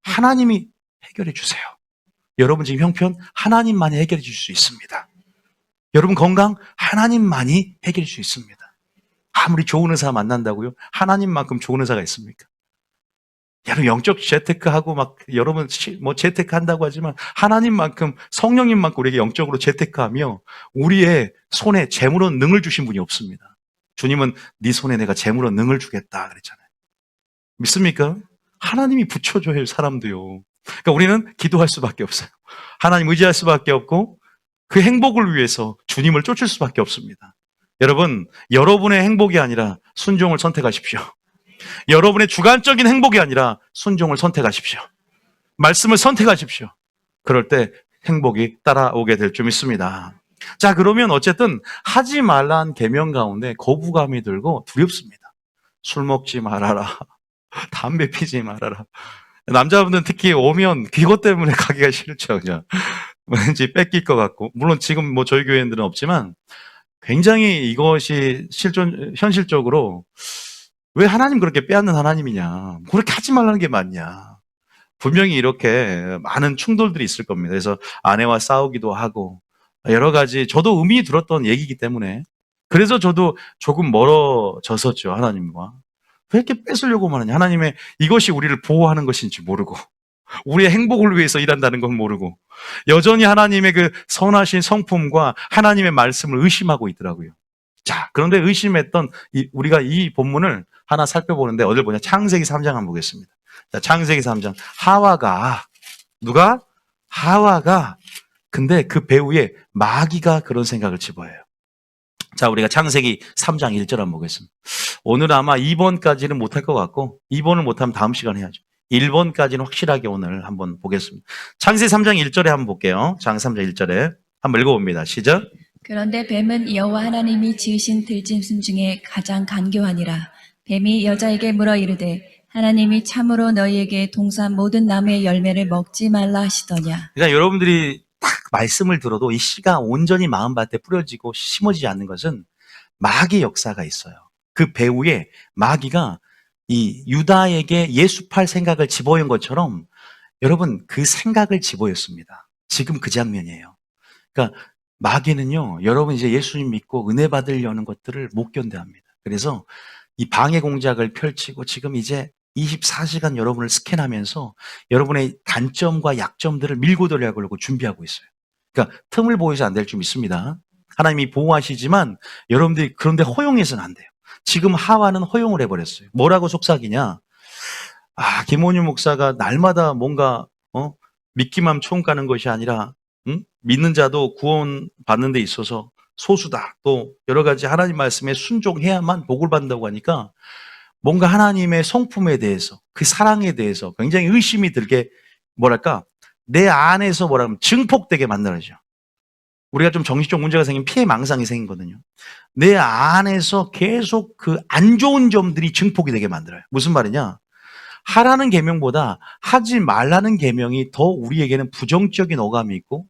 하나님이 해결해 주세요. 여러분 지금 형편 하나님만이 해결해 주실 수 있습니다. 여러분 건강 하나님만이 해결해 줄 수 있습니다. 아무리 좋은 의사 만난다고요? 하나님만큼 좋은 의사가 있습니까? 여러분 영적 재테크하고 막 여러분 뭐 재테크 한다고 하지만 하나님만큼 성령님만큼 우리에게 영적으로 재테크하며 우리의 손에 재물로 능을 주신 분이 없습니다. 주님은 네 손에 내가 재물로 능을 주겠다 그랬잖아요. 믿습니까? 하나님이 붙여줘야 할 사람도요. 그러니까 우리는 기도할 수밖에 없어요. 하나님 의지할 수밖에 없고 그 행복을 위해서 주님을 쫓을 수밖에 없습니다. 여러분, 여러분의 행복이 아니라 순종을 선택하십시오. 여러분의 주관적인 행복이 아니라 순종을 선택하십시오. 말씀을 선택하십시오. 그럴 때 행복이 따라오게 될 줄 믿습니다. 자, 그러면 어쨌든 하지 말라는 계명 가운데 거부감이 들고 두렵습니다. 술 먹지 말아라. 담배 피지 말아라. 남자분들은 특히 오면 그것 때문에 가기가 싫죠. 그냥 왠지 뺏길 것 같고. 물론 지금 뭐 저희 교회들은 없지만 굉장히 이것이 현실적으로 왜 하나님 그렇게 빼앗는 하나님이냐. 그렇게 하지 말라는 게 맞냐. 분명히 이렇게 많은 충돌들이 있을 겁니다. 그래서 아내와 싸우기도 하고 여러 가지 저도 의미 들었던 얘기이기 때문에 그래서 저도 조금 멀어졌었죠. 하나님과. 왜 이렇게 뺏으려고만 하냐. 하나님의 이것이 우리를 보호하는 것인지 모르고 우리의 행복을 위해서 일한다는 건 모르고 여전히 하나님의 그 선하신 성품과 하나님의 말씀을 의심하고 있더라고요. 자, 그런데 의심했던 우리가 이 본문을 하나 살펴보는데 어딜 보냐. 창세기 3장 한번 보겠습니다. 자, 창세기 3장. 누가? 하와가. 근데 그 배후에 마귀가 그런 생각을 집어해요. 자, 우리가 창세기 3장 1절 한번 보겠습니다. 오늘 아마 2번까지는 못할 것 같고 2번을 못하면 다음 시간에 해야죠. 1번까지는 확실하게 오늘 한번 보겠습니다. 창세기 3장 1절에 한번 볼게요. 창세기 3장 1절에 한번 읽어봅니다. 시작. 그런데 뱀은 여호와 하나님이 지으신 들짐승 중에 가장 간교하니라. 뱀이 여자에게 물어 이르되 하나님이 참으로 너희에게 동산 모든 나무의 열매를 먹지 말라 하시더냐. 그러니까 여러분들이 딱 말씀을 들어도 이 씨가 온전히 마음밭에 뿌려지고 심어지지 않는 것은 마귀의 역사가 있어요. 그 배후에 마귀가 이 유다에게 예수팔 생각을 집어연 것처럼 여러분 그 생각을 집어였습니다. 지금 그 장면이에요. 그러니까 마귀는요, 여러분 이제 예수님 믿고 은혜 받으려는 것들을 못 견뎌합니다. 그래서 이 방해 공작을 펼치고 지금 이제 24시간 여러분을 스캔하면서 여러분의 단점과 약점들을 밀고 들어가려고 준비하고 있어요. 그러니까 틈을 보여서 안 될 줄 믿습니다. 하나님이 보호하시지만 여러분들이 그런데 허용해서는 안 돼요. 지금 하와는 허용을 해버렸어요. 뭐라고 속삭이냐? 김원유 목사가 날마다 뭔가 믿기만 처음 가는 것이 아니라 믿는 자도 구원 받는 데 있어서 소수다. 또 여러 가지 하나님 말씀에 순종해야만 복을 받는다고 하니까 뭔가 하나님의 성품에 대해서 그 사랑에 대해서 굉장히 의심이 들게 뭐랄까 내 안에서 뭐라면 증폭되게 만들어져. 우리가 좀 정신적 문제가 생긴 피해망상이 생기거든요. 내 안에서 계속 그 안 좋은 점들이 증폭이 되게 만들어요. 무슨 말이냐? 하라는 계명보다 하지 말라는 계명이 더 우리에게는 부정적인 어감이 있고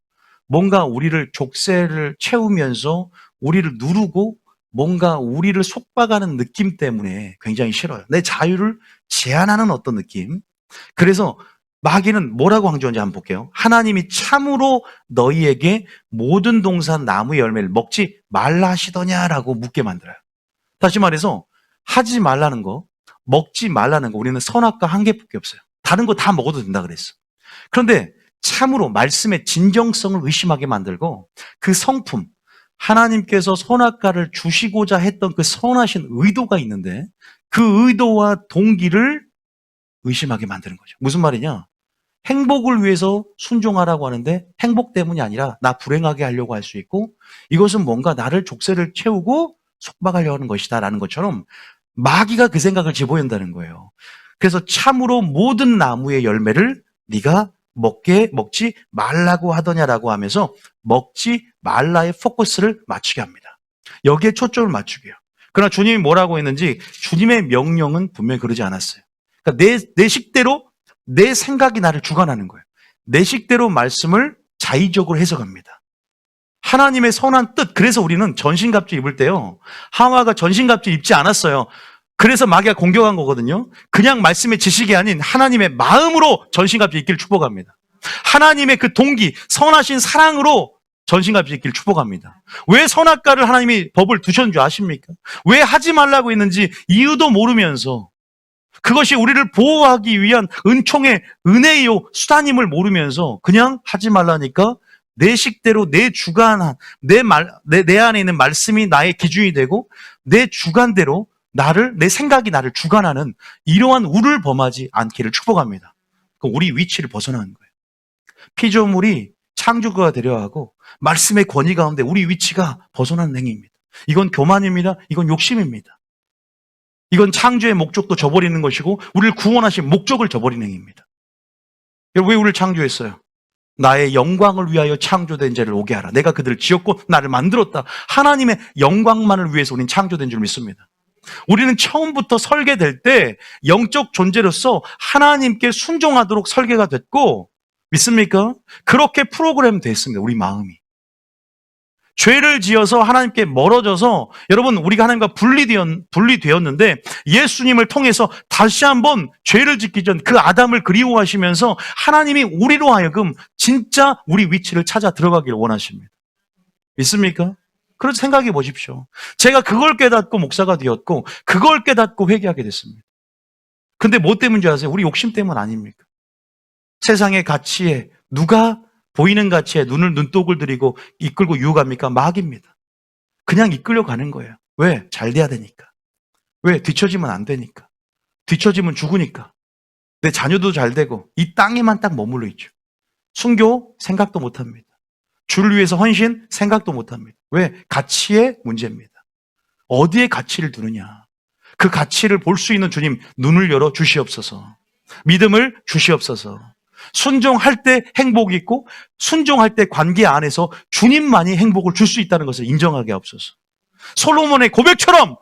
뭔가 우리를 족쇄를 채우면서 우리를 누르고 뭔가 우리를 속박하는 느낌 때문에 굉장히 싫어요. 내 자유를 제한하는 어떤 느낌. 그래서 마귀는 뭐라고 강조하는지 한번 볼게요. 하나님이 참으로 너희에게 모든 동산 나무 열매를 먹지 말라 하시더냐라고 묻게 만들어요. 다시 말해서 하지 말라는 거, 먹지 말라는 거 우리는 선악과 한 개밖에 없어요. 다른 거 다 먹어도 된다 그랬어. 그런데 참으로 말씀의 진정성을 의심하게 만들고 그 성품, 하나님께서 선악과를 주시고자 했던 그 선하신 의도가 있는데 그 의도와 동기를 의심하게 만드는 거죠. 무슨 말이냐? 행복을 위해서 순종하라고 하는데 행복 때문이 아니라 나 불행하게 하려고 할 수 있고 이것은 뭔가 나를 족쇄를 채우고 속박하려고 하는 것이다 라는 것처럼 마귀가 그 생각을 집어연다는 거예요. 그래서 참으로 모든 나무의 열매를 네가 먹지 말라고 하더냐라고 하면서 먹지 말라의 포커스를 맞추게 합니다. 여기에 초점을 맞추게요. 그러나 주님이 뭐라고 했는지 주님의 명령은 분명히 그러지 않았어요. 그러니까 내 식대로 내 생각이 나를 주관하는 거예요. 내 식대로 말씀을 자의적으로 해석합니다. 하나님의 선한 뜻, 그래서 우리는 전신갑주 입을 때요. 하와가 전신갑주 입지 않았어요. 그래서 마귀가 공격한 거거든요. 그냥 말씀의 지식이 아닌 하나님의 마음으로 전신갑주 입기를 축복합니다. 하나님의 그 동기, 선하신 사랑으로 전신갑주 입기를 축복합니다. 왜 선악과를 하나님이 법을 두셨는 줄 아십니까? 왜 하지 말라고 했는지 이유도 모르면서 그것이 우리를 보호하기 위한 은총의 은혜요 수단임을 모르면서 그냥 하지 말라니까 내 식대로 내 주관한 내 안에 있는 말씀이 나의 기준이 되고 내 주관대로 내 생각이 나를 주관하는 이러한 우를 범하지 않기를 축복합니다. 우리 위치를 벗어나는 거예요. 피조물이 창조가 되려 하고 말씀의 권위 가운데 우리 위치가 벗어나는 행위입니다. 이건 교만입니다. 이건 욕심입니다. 이건 창조의 목적도 저버리는 것이고 우리를 구원하신 목적을 저버리는 행위입니다. 왜 우리를 창조했어요? 나의 영광을 위하여 창조된 자를 오게 하라. 내가 그들을 지었고 나를 만들었다. 하나님의 영광만을 위해서 우리는 창조된 줄 믿습니다. 우리는 처음부터 설계될 때 영적 존재로서 하나님께 순종하도록 설계가 됐고 믿습니까? 그렇게 프로그램 됐습니다. 우리 마음이. 죄를 지어서 하나님께 멀어져서 여러분 우리가 하나님과 분리되었는데 예수님을 통해서 다시 한번 죄를 짓기 전 그 아담을 그리워하시면서 하나님이 우리로 하여금 진짜 우리 위치를 찾아 들어가기를 원하십니다. 믿습니까? 그렇게 생각해 보십시오. 제가 그걸 깨닫고 목사가 되었고 그걸 깨닫고 회개하게 됐습니다. 근데 뭐 때문인지 아세요? 우리 욕심 때문 아닙니까? 세상의 가치에 누가 보이는 가치에 눈독을 들이고 이끌고 유혹합니까? 마귀입니다. 그냥 이끌려가는 거예요. 왜? 잘 돼야 되니까. 왜? 뒤처지면 안 되니까. 뒤처지면 죽으니까. 내 자녀도 잘 되고 이 땅에만 딱 머물러 있죠. 순교 생각도 못합니다. 주를 위해서 헌신 생각도 못합니다. 왜? 가치의 문제입니다. 어디에 가치를 두느냐. 그 가치를 볼 수 있는 주님 눈을 열어 주시옵소서. 믿음을 주시옵소서. 순종할 때 행복이 있고 순종할 때 관계 안에서 주님만이 행복을 줄 수 있다는 것을 인정하게 하옵소서. 솔로몬의 고백처럼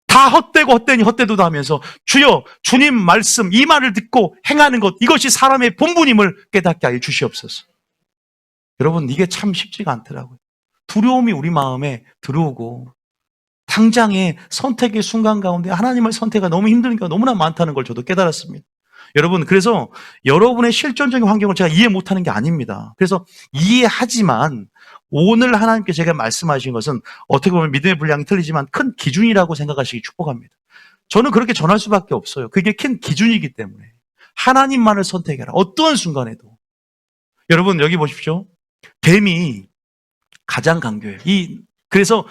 다 헛되고 헛되니 헛되도다 하면서 주여 주님 말씀 이 말을 듣고 행하는 것 이것이 사람의 본분임을 깨닫게 하여 주시옵소서. 여러분 이게 참 쉽지가 않더라고요. 두려움이 우리 마음에 들어오고 당장의 선택의 순간 가운데 하나님을 선택하기가 너무 힘든 경우가 너무나 많다는 걸 저도 깨달았습니다. 여러분 그래서 여러분의 실존적인 환경을 제가 이해 못하는 게 아닙니다. 그래서 이해하지만 오늘 하나님께 제가 말씀하신 것은 어떻게 보면 믿음의 분량이 틀리지만 큰 기준이라고 생각하시기 축복합니다. 저는 그렇게 전할 수밖에 없어요. 그게 큰 기준이기 때문에 하나님만을 선택해라. 어떠한 순간에도. 여러분 여기 보십시오. 뱀이 가장 강교해요. 그래서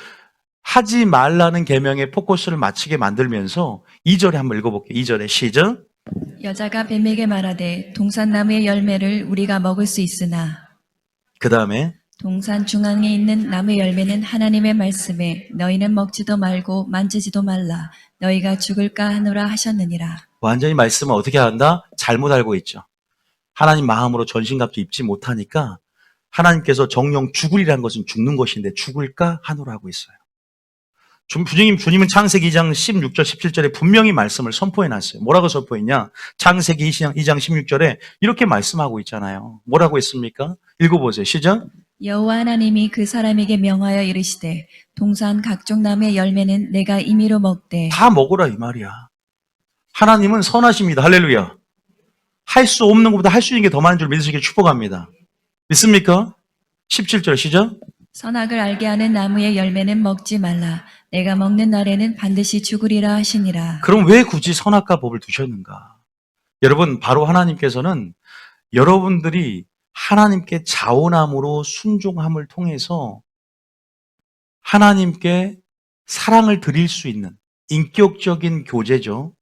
하지 말라는 계명의 포커스를 맞추게 만들면서 2절에 한번 읽어볼게요. 2절에 시작. 여자가 뱀에게 말하되 동산나무의 열매를 우리가 먹을 수 있으나 그 다음에 동산 중앙에 있는 나무의 열매는 하나님의 말씀에 너희는 먹지도 말고 만지지도 말라 너희가 죽을까 하노라 하셨느니라. 완전히 말씀을 어떻게 한다? 잘못 알고 있죠. 하나님 마음으로 전신갑주 입지 못하니까 하나님께서 정령 죽으리라는 것은 죽는 것인데 죽을까 하노라고 있어요. 주님은 창세기 2장 16절 17절에 분명히 말씀을 선포해놨어요. 뭐라고 선포했냐? 창세기 2장 16절에 이렇게 말씀하고 있잖아요. 뭐라고 했습니까? 읽어보세요. 시작. 여호와 하나님이 그 사람에게 명하여 이르시되 동산 각종 나무의 열매는 내가 임의로 먹되 다 먹으라 이 말이야. 하나님은 선하십니다. 할렐루야. 할 수 없는 것보다 할 수 있는 게 더 많은 줄 믿으시길 축복합니다. 믿습니까? 17절 시작. 선악을 알게 하는 나무의 열매는 먹지 말라 내가 먹는 날에는 반드시 죽으리라 하시니라. 그럼 왜 굳이 선악과 법을 두셨는가? 여러분 바로 하나님께서는 여러분들이 하나님께 자원함으로 순종함을 통해서 하나님께 사랑을 드릴 수 있는 인격적인 교제죠.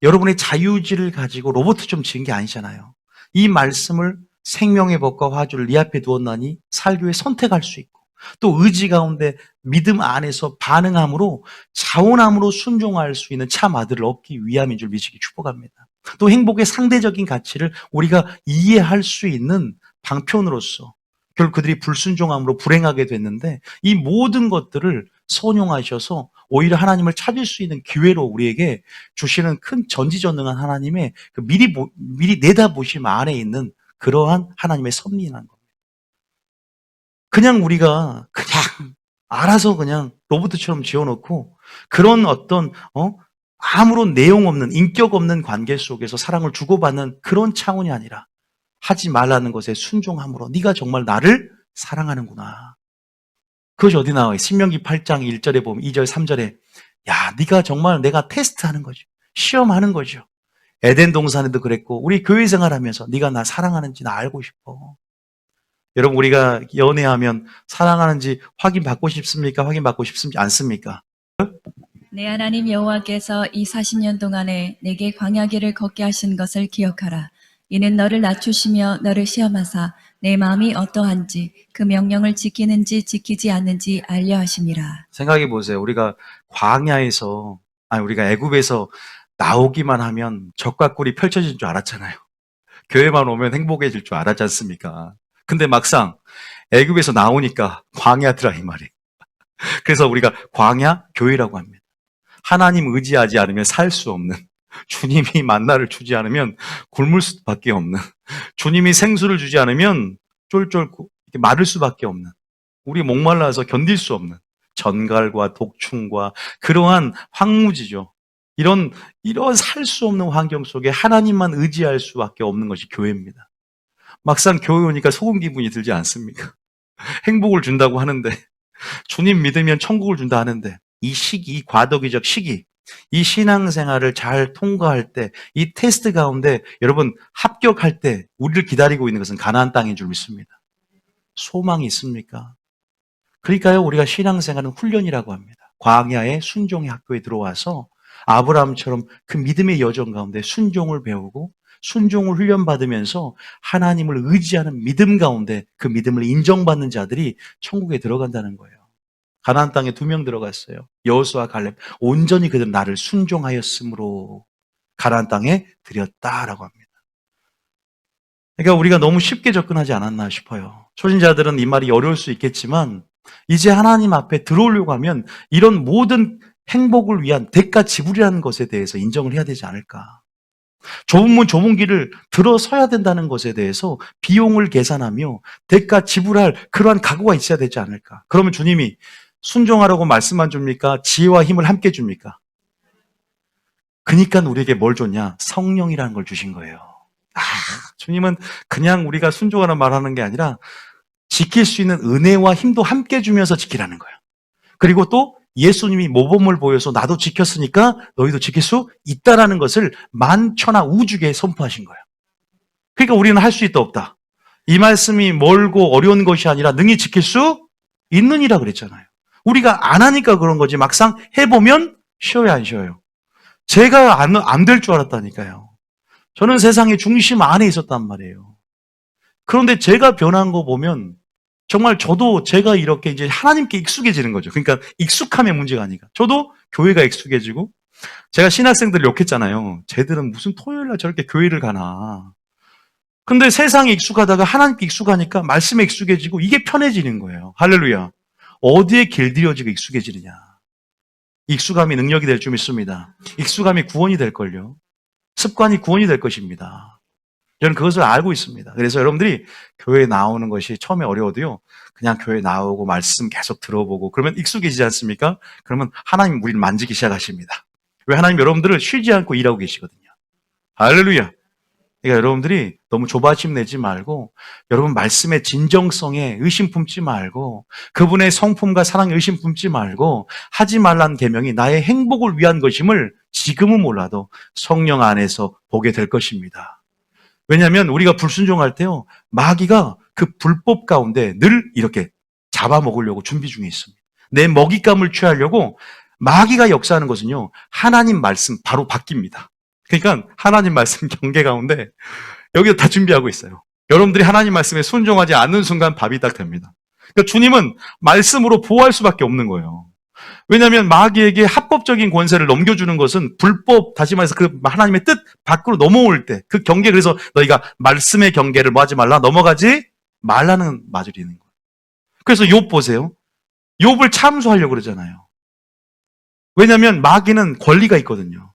여러분의 자유의지를 가지고 로봇처럼 지은 게 아니잖아요. 이 말씀을 생명의 법과 화주를 네 앞에 두었나니 살기 선택할 수 있고 또 의지 가운데 믿음 안에서 반응함으로 자원함으로 순종할 수 있는 참 아들을 얻기 위함인 줄 믿으시기 축복합니다. 또 행복의 상대적인 가치를 우리가 이해할 수 있는 방편으로서 결국 그들이 불순종함으로 불행하게 됐는데 이 모든 것들을 선용하셔서 오히려 하나님을 찾을 수 있는 기회로 우리에게 주시는 큰 전지전능한 하나님의 그 미리 내다보심 안에 있는 그러한 하나님의 섭리라는 겁니다. 그냥 우리가 그냥 알아서 그냥 로봇처럼 지어놓고 그런 어떤 아무런 내용 없는 인격 없는 관계 속에서 사랑을 주고받는 그런 차원이 아니라 하지 말라는 것에 순종함으로 네가 정말 나를 사랑하는구나. 그것이 어디 나와요? 신명기 8장 1절에 보면 2절 3절에 야 네가 정말 내가 테스트하는 거죠. 시험하는 거죠. 에덴 동산에도 그랬고 우리 교회 생활하면서 네가 나 사랑하는지 나 알고 싶어. 여러분 우리가 연애하면 사랑하는지 확인받고 싶습니까? 확인받고 싶습니까? 않습니까? 내 하나님 여호와께서 이 40년 동안에 내게 광야길을 걷게 하신 것을 기억하라. 이는 너를 낮추시며 너를 시험하사 내 마음이 어떠한지 그 명령을 지키는지 지키지 않는지 알려 하심이라. 생각해 보세요. 우리가 광야에서 우리가 애굽에서 나오기만 하면 적과 꿀이 펼쳐질 줄 알았잖아요. 교회만 오면 행복해질 줄 알았지 않습니까? 근데 막상 애굽에서 나오니까 광야더라 이 말이에요. 그래서 우리가 광야 교회라고 합니다. 하나님 의지하지 않으면 살 수 없는, 주님이 만나를 주지 않으면 굶을 수밖에 없는, 주님이 생수를 주지 않으면 쫄쫄 이렇게 마를 수밖에 없는, 우리 목말라서 견딜 수 없는 전갈과 독충과 그러한 황무지죠. 이런 살 수 없는 환경 속에 하나님만 의지할 수밖에 없는 것이 교회입니다. 막상 교회 오니까 속은 기분이 들지 않습니까? 행복을 준다고 하는데, 주님 믿으면 천국을 준다 하는데, 이 시기, 이 과도기적 시기, 이 신앙생활을 잘 통과할 때, 이 테스트 가운데 여러분 합격할 때 우리를 기다리고 있는 것은 가나안 땅인 줄 믿습니다. 소망이 있습니까? 그러니까요, 우리가 신앙생활은 훈련이라고 합니다. 광야의 순종의 학교에 들어와서 아브라함처럼 그 믿음의 여정 가운데 순종을 배우고 순종을 훈련받으면서 하나님을 의지하는 믿음 가운데 그 믿음을 인정받는 자들이 천국에 들어간다는 거예요. 가나안 땅에 2명 들어갔어요. 여호수아 갈렙. 온전히 그들은 나를 순종하였으므로 가나안 땅에 들였다라고 합니다. 그러니까 우리가 너무 쉽게 접근하지 않았나 싶어요. 초신자들은 이 말이 어려울 수 있겠지만 이제 하나님 앞에 들어오려고 하면 이런 모든 행복을 위한 대가 지불이라는 것에 대해서 인정을 해야 되지 않을까. 좁은 문 좁은 길을 들어서야 된다는 것에 대해서 비용을 계산하며 대가 지불할 그러한 각오가 있어야 되지 않을까. 그러면 주님이 순종하라고 말씀만 줍니까? 지혜와 힘을 함께 줍니까? 그러니까 우리에게 뭘 줬냐? 성령이라는 걸 주신 거예요. 주님은 그냥 우리가 순종하는 말하는 게 아니라 지킬 수 있는 은혜와 힘도 함께 주면서 지키라는 거예요. 그리고 또 예수님이 모범을 보여서 나도 지켰으니까 너희도 지킬 수 있다라는 것을 만천하 우주에 선포하신 거예요. 그러니까 우리는 할 수 있다 없다. 이 말씀이 멀고 어려운 것이 아니라 능히 지킬 수 있느니라 그랬잖아요. 우리가 안 하니까 그런 거지 막상 해보면 쉬어요 안 쉬어요? 제가 안 될 줄 알았다니까요. 저는 세상의 중심 안에 있었단 말이에요. 그런데 제가 변한 거 보면 정말 저도 제가 이렇게 이제 하나님께 익숙해지는 거죠. 그러니까 익숙함의 문제가 아니라 저도 교회가 익숙해지고 제가 신학생들 욕했잖아요. 쟤들은 무슨 토요일날 저렇게 교회를 가나. 근데 세상에 익숙하다가 하나님께 익숙하니까 말씀에 익숙해지고 이게 편해지는 거예요. 할렐루야. 어디에 길들여지고 익숙해지느냐. 익숙함이 능력이 될 줄 믿습니다. 익숙함이 구원이 될걸요. 습관이 구원이 될 것입니다. 저는 그것을 알고 있습니다. 그래서 여러분들이 교회에 나오는 것이 처음에 어려워도요. 그냥 교회 나오고 말씀 계속 들어보고 그러면 익숙해지지 않습니까? 그러면 하나님 우리를 만지기 시작하십니다. 왜 하나님 여러분들을 쉬지 않고 일하고 계시거든요. 할렐루야. 그러니까 여러분들이 너무 조바심 내지 말고 여러분 말씀의 진정성에 의심 품지 말고 그분의 성품과 사랑에 의심 품지 말고 하지 말라는 계명이 나의 행복을 위한 것임을 지금은 몰라도 성령 안에서 보게 될 것입니다. 왜냐하면 우리가 불순종할 때요 마귀가 그 불법 가운데 늘 이렇게 잡아먹으려고 준비 중에 있습니다. 내 먹잇감을 취하려고 마귀가 역사하는 것은요 하나님 말씀 바로 바뀝니다. 그러니까 하나님 말씀 경계 가운데 여기서 다 준비하고 있어요. 여러분들이 하나님 말씀에 순종하지 않는 순간 밥이 딱 됩니다. 그러니까 주님은 말씀으로 보호할 수밖에 없는 거예요. 왜냐하면 마귀에게 합법적인 권세를 넘겨주는 것은 불법, 다시 말해서 그 하나님의 뜻 밖으로 넘어올 때 그 경계, 그래서 너희가 말씀의 경계를 뭐 하지 말라, 넘어가지 말라는 마절이 있는 거예요. 그래서 욥 보세요. 욥을 참수하려고 그러잖아요. 왜냐하면 마귀는 권리가 있거든요.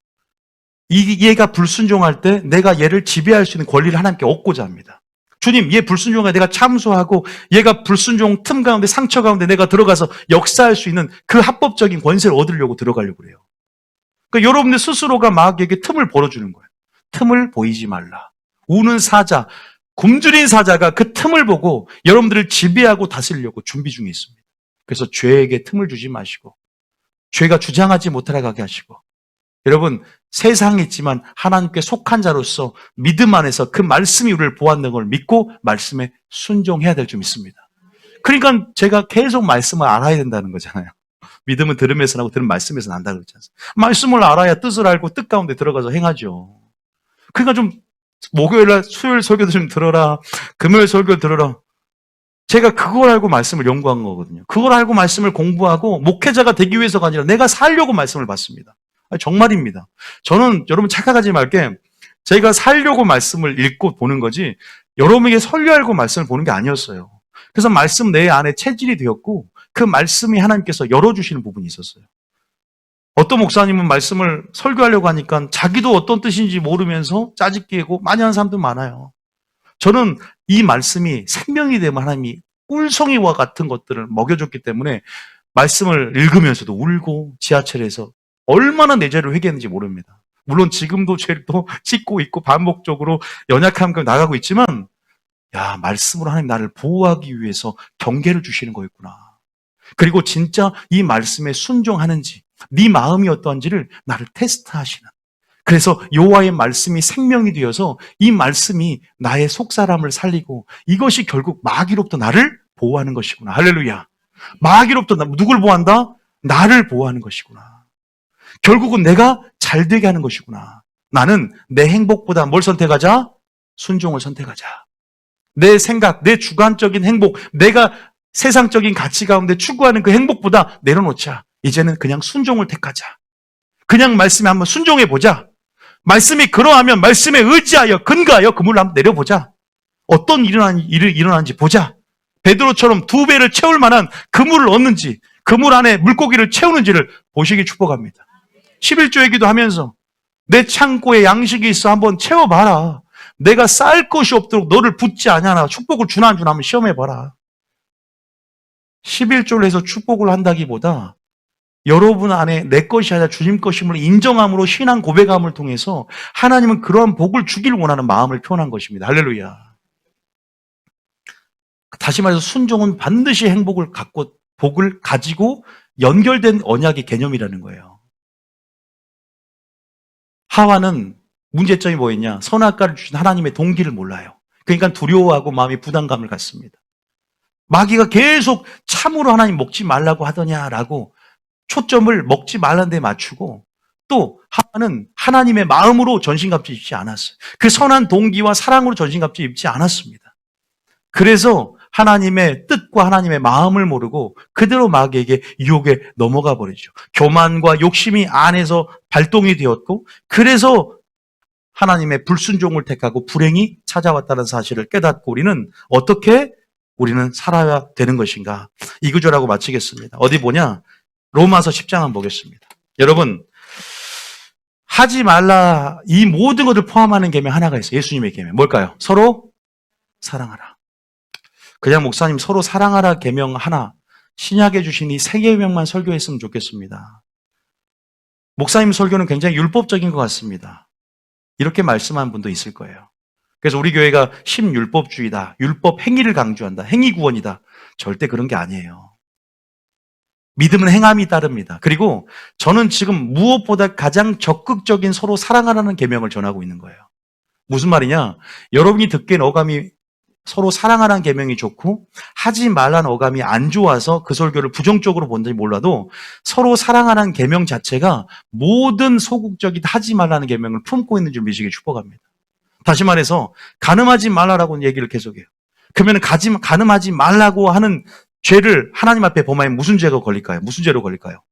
얘가 불순종할 때 내가 얘를 지배할 수 있는 권리를 하나님께 얻고자 합니다. 주님, 얘 불순종에 내가 참수하고 얘가 불순종 틈 가운데 상처 가운데 내가 들어가서 역사할 수 있는 그 합법적인 권세를 얻으려고 들어가려고 그래요. 그러니까 여러분들 스스로가 마귀에게 틈을 벌어주는 거예요. 틈을 보이지 말라. 우는 사자, 굶주린 사자가 그 틈을 보고 여러분들을 지배하고 다스리려고 준비 중에 있습니다. 그래서 죄에게 틈을 주지 마시고 죄가 주장하지 못하게 하시고 여러분 세상에 있지만 하나님께 속한 자로서 믿음 안에서 그 말씀이 우리를 보았는 걸 믿고 말씀에 순종해야 될 줄 믿습니다. 그러니까 제가 계속 말씀을 알아야 된다는 거잖아요. 믿음은 들음에서 나고 들은 말씀에서 난다 그랬지 않습니까? 말씀을 알아야 뜻을 알고 뜻 가운데 들어가서 행하죠. 그러니까 좀 목요일날 수요일 설교도 좀 들어라. 금요일 설교 들어라. 제가 그걸 알고 말씀을 연구한 거거든요. 그걸 알고 말씀을 공부하고 목회자가 되기 위해서가 아니라 내가 살려고 말씀을 받습니다. 정말입니다. 저는 여러분 착각하지 말게 제가 살려고 말씀을 읽고 보는 거지 여러분에게 설교하려고 말씀을 보는 게 아니었어요. 그래서 말씀 내 안에 체질이 되었고 그 말씀이 하나님께서 열어주시는 부분이 있었어요. 어떤 목사님은 말씀을 설교하려고 하니까 자기도 어떤 뜻인지 모르면서 짜집기고 많이 하는 사람도 많아요. 저는 이 말씀이 생명이 되면 하나님이 꿀송이와 같은 것들을 먹여줬기 때문에 말씀을 읽으면서도 울고 지하철에서 얼마나 내 죄를 회개했는지 모릅니다. 물론 지금도 죄를 또 씻고 있고 반복적으로 연약함과 나가고 있지만 야, 말씀으로 하나님 나를 보호하기 위해서 경계를 주시는 거였구나. 그리고 진짜 이 말씀에 순종하는지 네 마음이 어떠한지를 나를 테스트하시는, 그래서 여호와의 말씀이 생명이 되어서 이 말씀이 나의 속사람을 살리고 이것이 결국 마귀로부터 나를 보호하는 것이구나. 할렐루야. 마귀로부터 누굴 보호한다? 나를 보호하는 것이구나. 결국은 내가 잘 되게 하는 것이구나. 나는 내 행복보다 뭘 선택하자? 순종을 선택하자. 내 생각, 내 주관적인 행복, 내가 세상적인 가치 가운데 추구하는 그 행복보다 내려놓자. 이제는 그냥 순종을 택하자. 그냥 말씀에 한번 순종해 보자. 말씀이 그러하면 말씀에 의지하여 근거하여 그물을 한번 내려보자. 어떤 일이 일어나는지 보자. 베드로처럼 2배를 채울 만한 그물을 얻는지, 그물 안에 물고기를 채우는지를 보시기 축복합니다. 11조 얘기도 하면서 내 창고에 양식이 있어 한번 채워봐라. 내가 쌓을 것이 없도록 너를 붙지 않냐나 축복을 주나 안 주나 한번 시험해봐라. 11조를 해서 축복을 한다기보다 여러분 안에 내 것이 아니라 주님 것임을 인정함으로 신앙 고백함을 통해서 하나님은 그러한 복을 주기를 원하는 마음을 표현한 것입니다. 할렐루야. 다시 말해서 순종은 반드시 행복을 갖고 복을 가지고 연결된 언약의 개념이라는 거예요. 하와는 문제점이 뭐였냐? 선악과를 주신 하나님의 동기를 몰라요. 그러니까 두려워하고 마음이 부담감을 갖습니다. 마귀가 계속 참으로 하나님 먹지 말라고 하더냐라고 초점을 먹지 말라는 데 맞추고 또 하와는 하나님의 마음으로 전신갑주 입지 않았어요. 그 선한 동기와 사랑으로 전신갑주 입지 않았습니다. 그래서 하나님의 뜻과 하나님의 마음을 모르고 그대로 마귀에게 유혹에 넘어가 버리죠. 교만과 욕심이 안에서 발동이 되었고 그래서 하나님의 불순종을 택하고 불행이 찾아왔다는 사실을 깨닫고 우리는 어떻게 우리는 살아야 되는 것인가? 이 구절하고 마치겠습니다. 어디 보냐? 로마서 10장 한번 보겠습니다. 여러분, 하지 말라 이 모든 것을 포함하는 계명 하나가 있어요. 예수님의 계명. 뭘까요? 서로 사랑하라. 그냥 목사님 서로 사랑하라 계명 하나 신약에 주신 이 세 계명만 설교했으면 좋겠습니다. 목사님 설교는 굉장히 율법적인 것 같습니다. 이렇게 말씀한 분도 있을 거예요. 그래서 우리 교회가 신율법주의다. 율법 행위를 강조한다. 행위 구원이다. 절대 그런 게 아니에요. 믿음은 행함이 따릅니다. 그리고 저는 지금 무엇보다 가장 적극적인 서로 사랑하라는 계명을 전하고 있는 거예요. 무슨 말이냐? 여러분이 듣기엔 어감이 서로 사랑하라는 계명이 좋고 하지 말라는 어감이 안 좋아서 그 설교를 부정적으로 본지 몰라도 서로 사랑하라는 계명 자체가 모든 소극적인 하지 말라는 계명을 품고 있는 줄 믿으시기 축복합니다. 다시 말해서 간음하지 말라라고 얘기를 계속해요. 그러면 간음하지 말라고 하는 죄를 하나님 앞에 범하면 무슨 죄가 걸릴까요? 무슨 죄로 걸릴까요?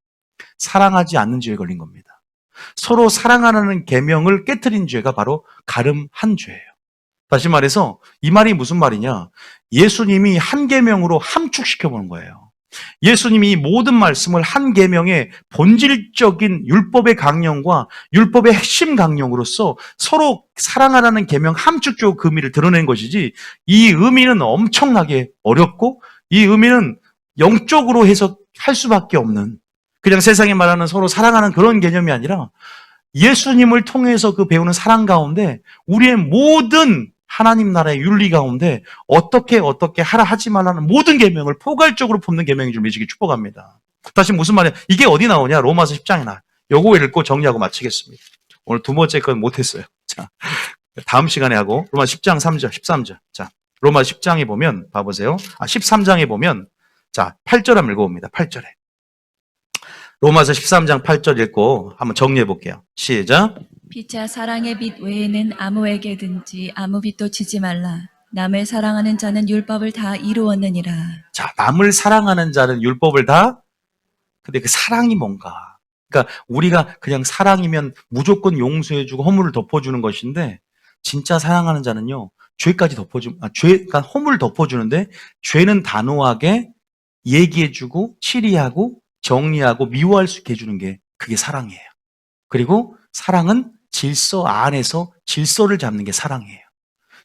사랑하지 않는 죄에 걸린 겁니다. 서로 사랑하라는 계명을 깨트린 죄가 바로 간음한 죄예요. 다시 말해서 이 말이 무슨 말이냐? 예수님이 한 계명으로 함축시켜 보는 거예요. 예수님이 이 모든 말씀을 한 계명의 본질적인 율법의 강령과 율법의 핵심 강령으로서 서로 사랑하라는 계명 함축적 의미를 드러낸 것이지 이 의미는 엄청나게 어렵고 이 의미는 영적으로 해석할 수밖에 없는 그냥 세상에 말하는 서로 사랑하는 그런 개념이 아니라 예수님을 통해서 그 배우는 사랑 가운데 우리의 모든 하나님 나라의 윤리 가운데 어떻게 하라 하지 말라는 모든 계명을 포괄적으로 품는 계명인 줄 믿으시기 축복합니다. 다시 무슨 말이야? 이게 어디 나오냐? 로마서 10장에 나와요. 요거 읽고 정리하고 마치겠습니다. 오늘 두 번째 건 못했어요. 자, 다음 시간에 하고 로마 10장 3절, 13절. 자, 로마 10장에 보면 봐보세요. 13장에 보면 자, 8절 한번 읽어봅니다. 8절에. 로마서 13장 8절 읽고 한번 정리해 볼게요. 시작. 피차 사랑의 빛 외에는 아무에게든지 아무 빛도 지지 말라. 남을 사랑하는 자는 율법을 다 이루었느니라. 자, 남을 사랑하는 자는 율법을 다 근데 그 사랑이 뭔가? 그러니까 우리가 그냥 사랑이면 무조건 용서해주고 허물을 덮어주는 것인데 진짜 사랑하는 자는요 죄까지 그러니까 허물을 덮어주는데 죄는 단호하게 얘기해주고 치리하고 정리하고 미워할 수 있게 해주는 게 그게 사랑이에요. 그리고 사랑은 질서 안에서 질서를 잡는 게 사랑이에요.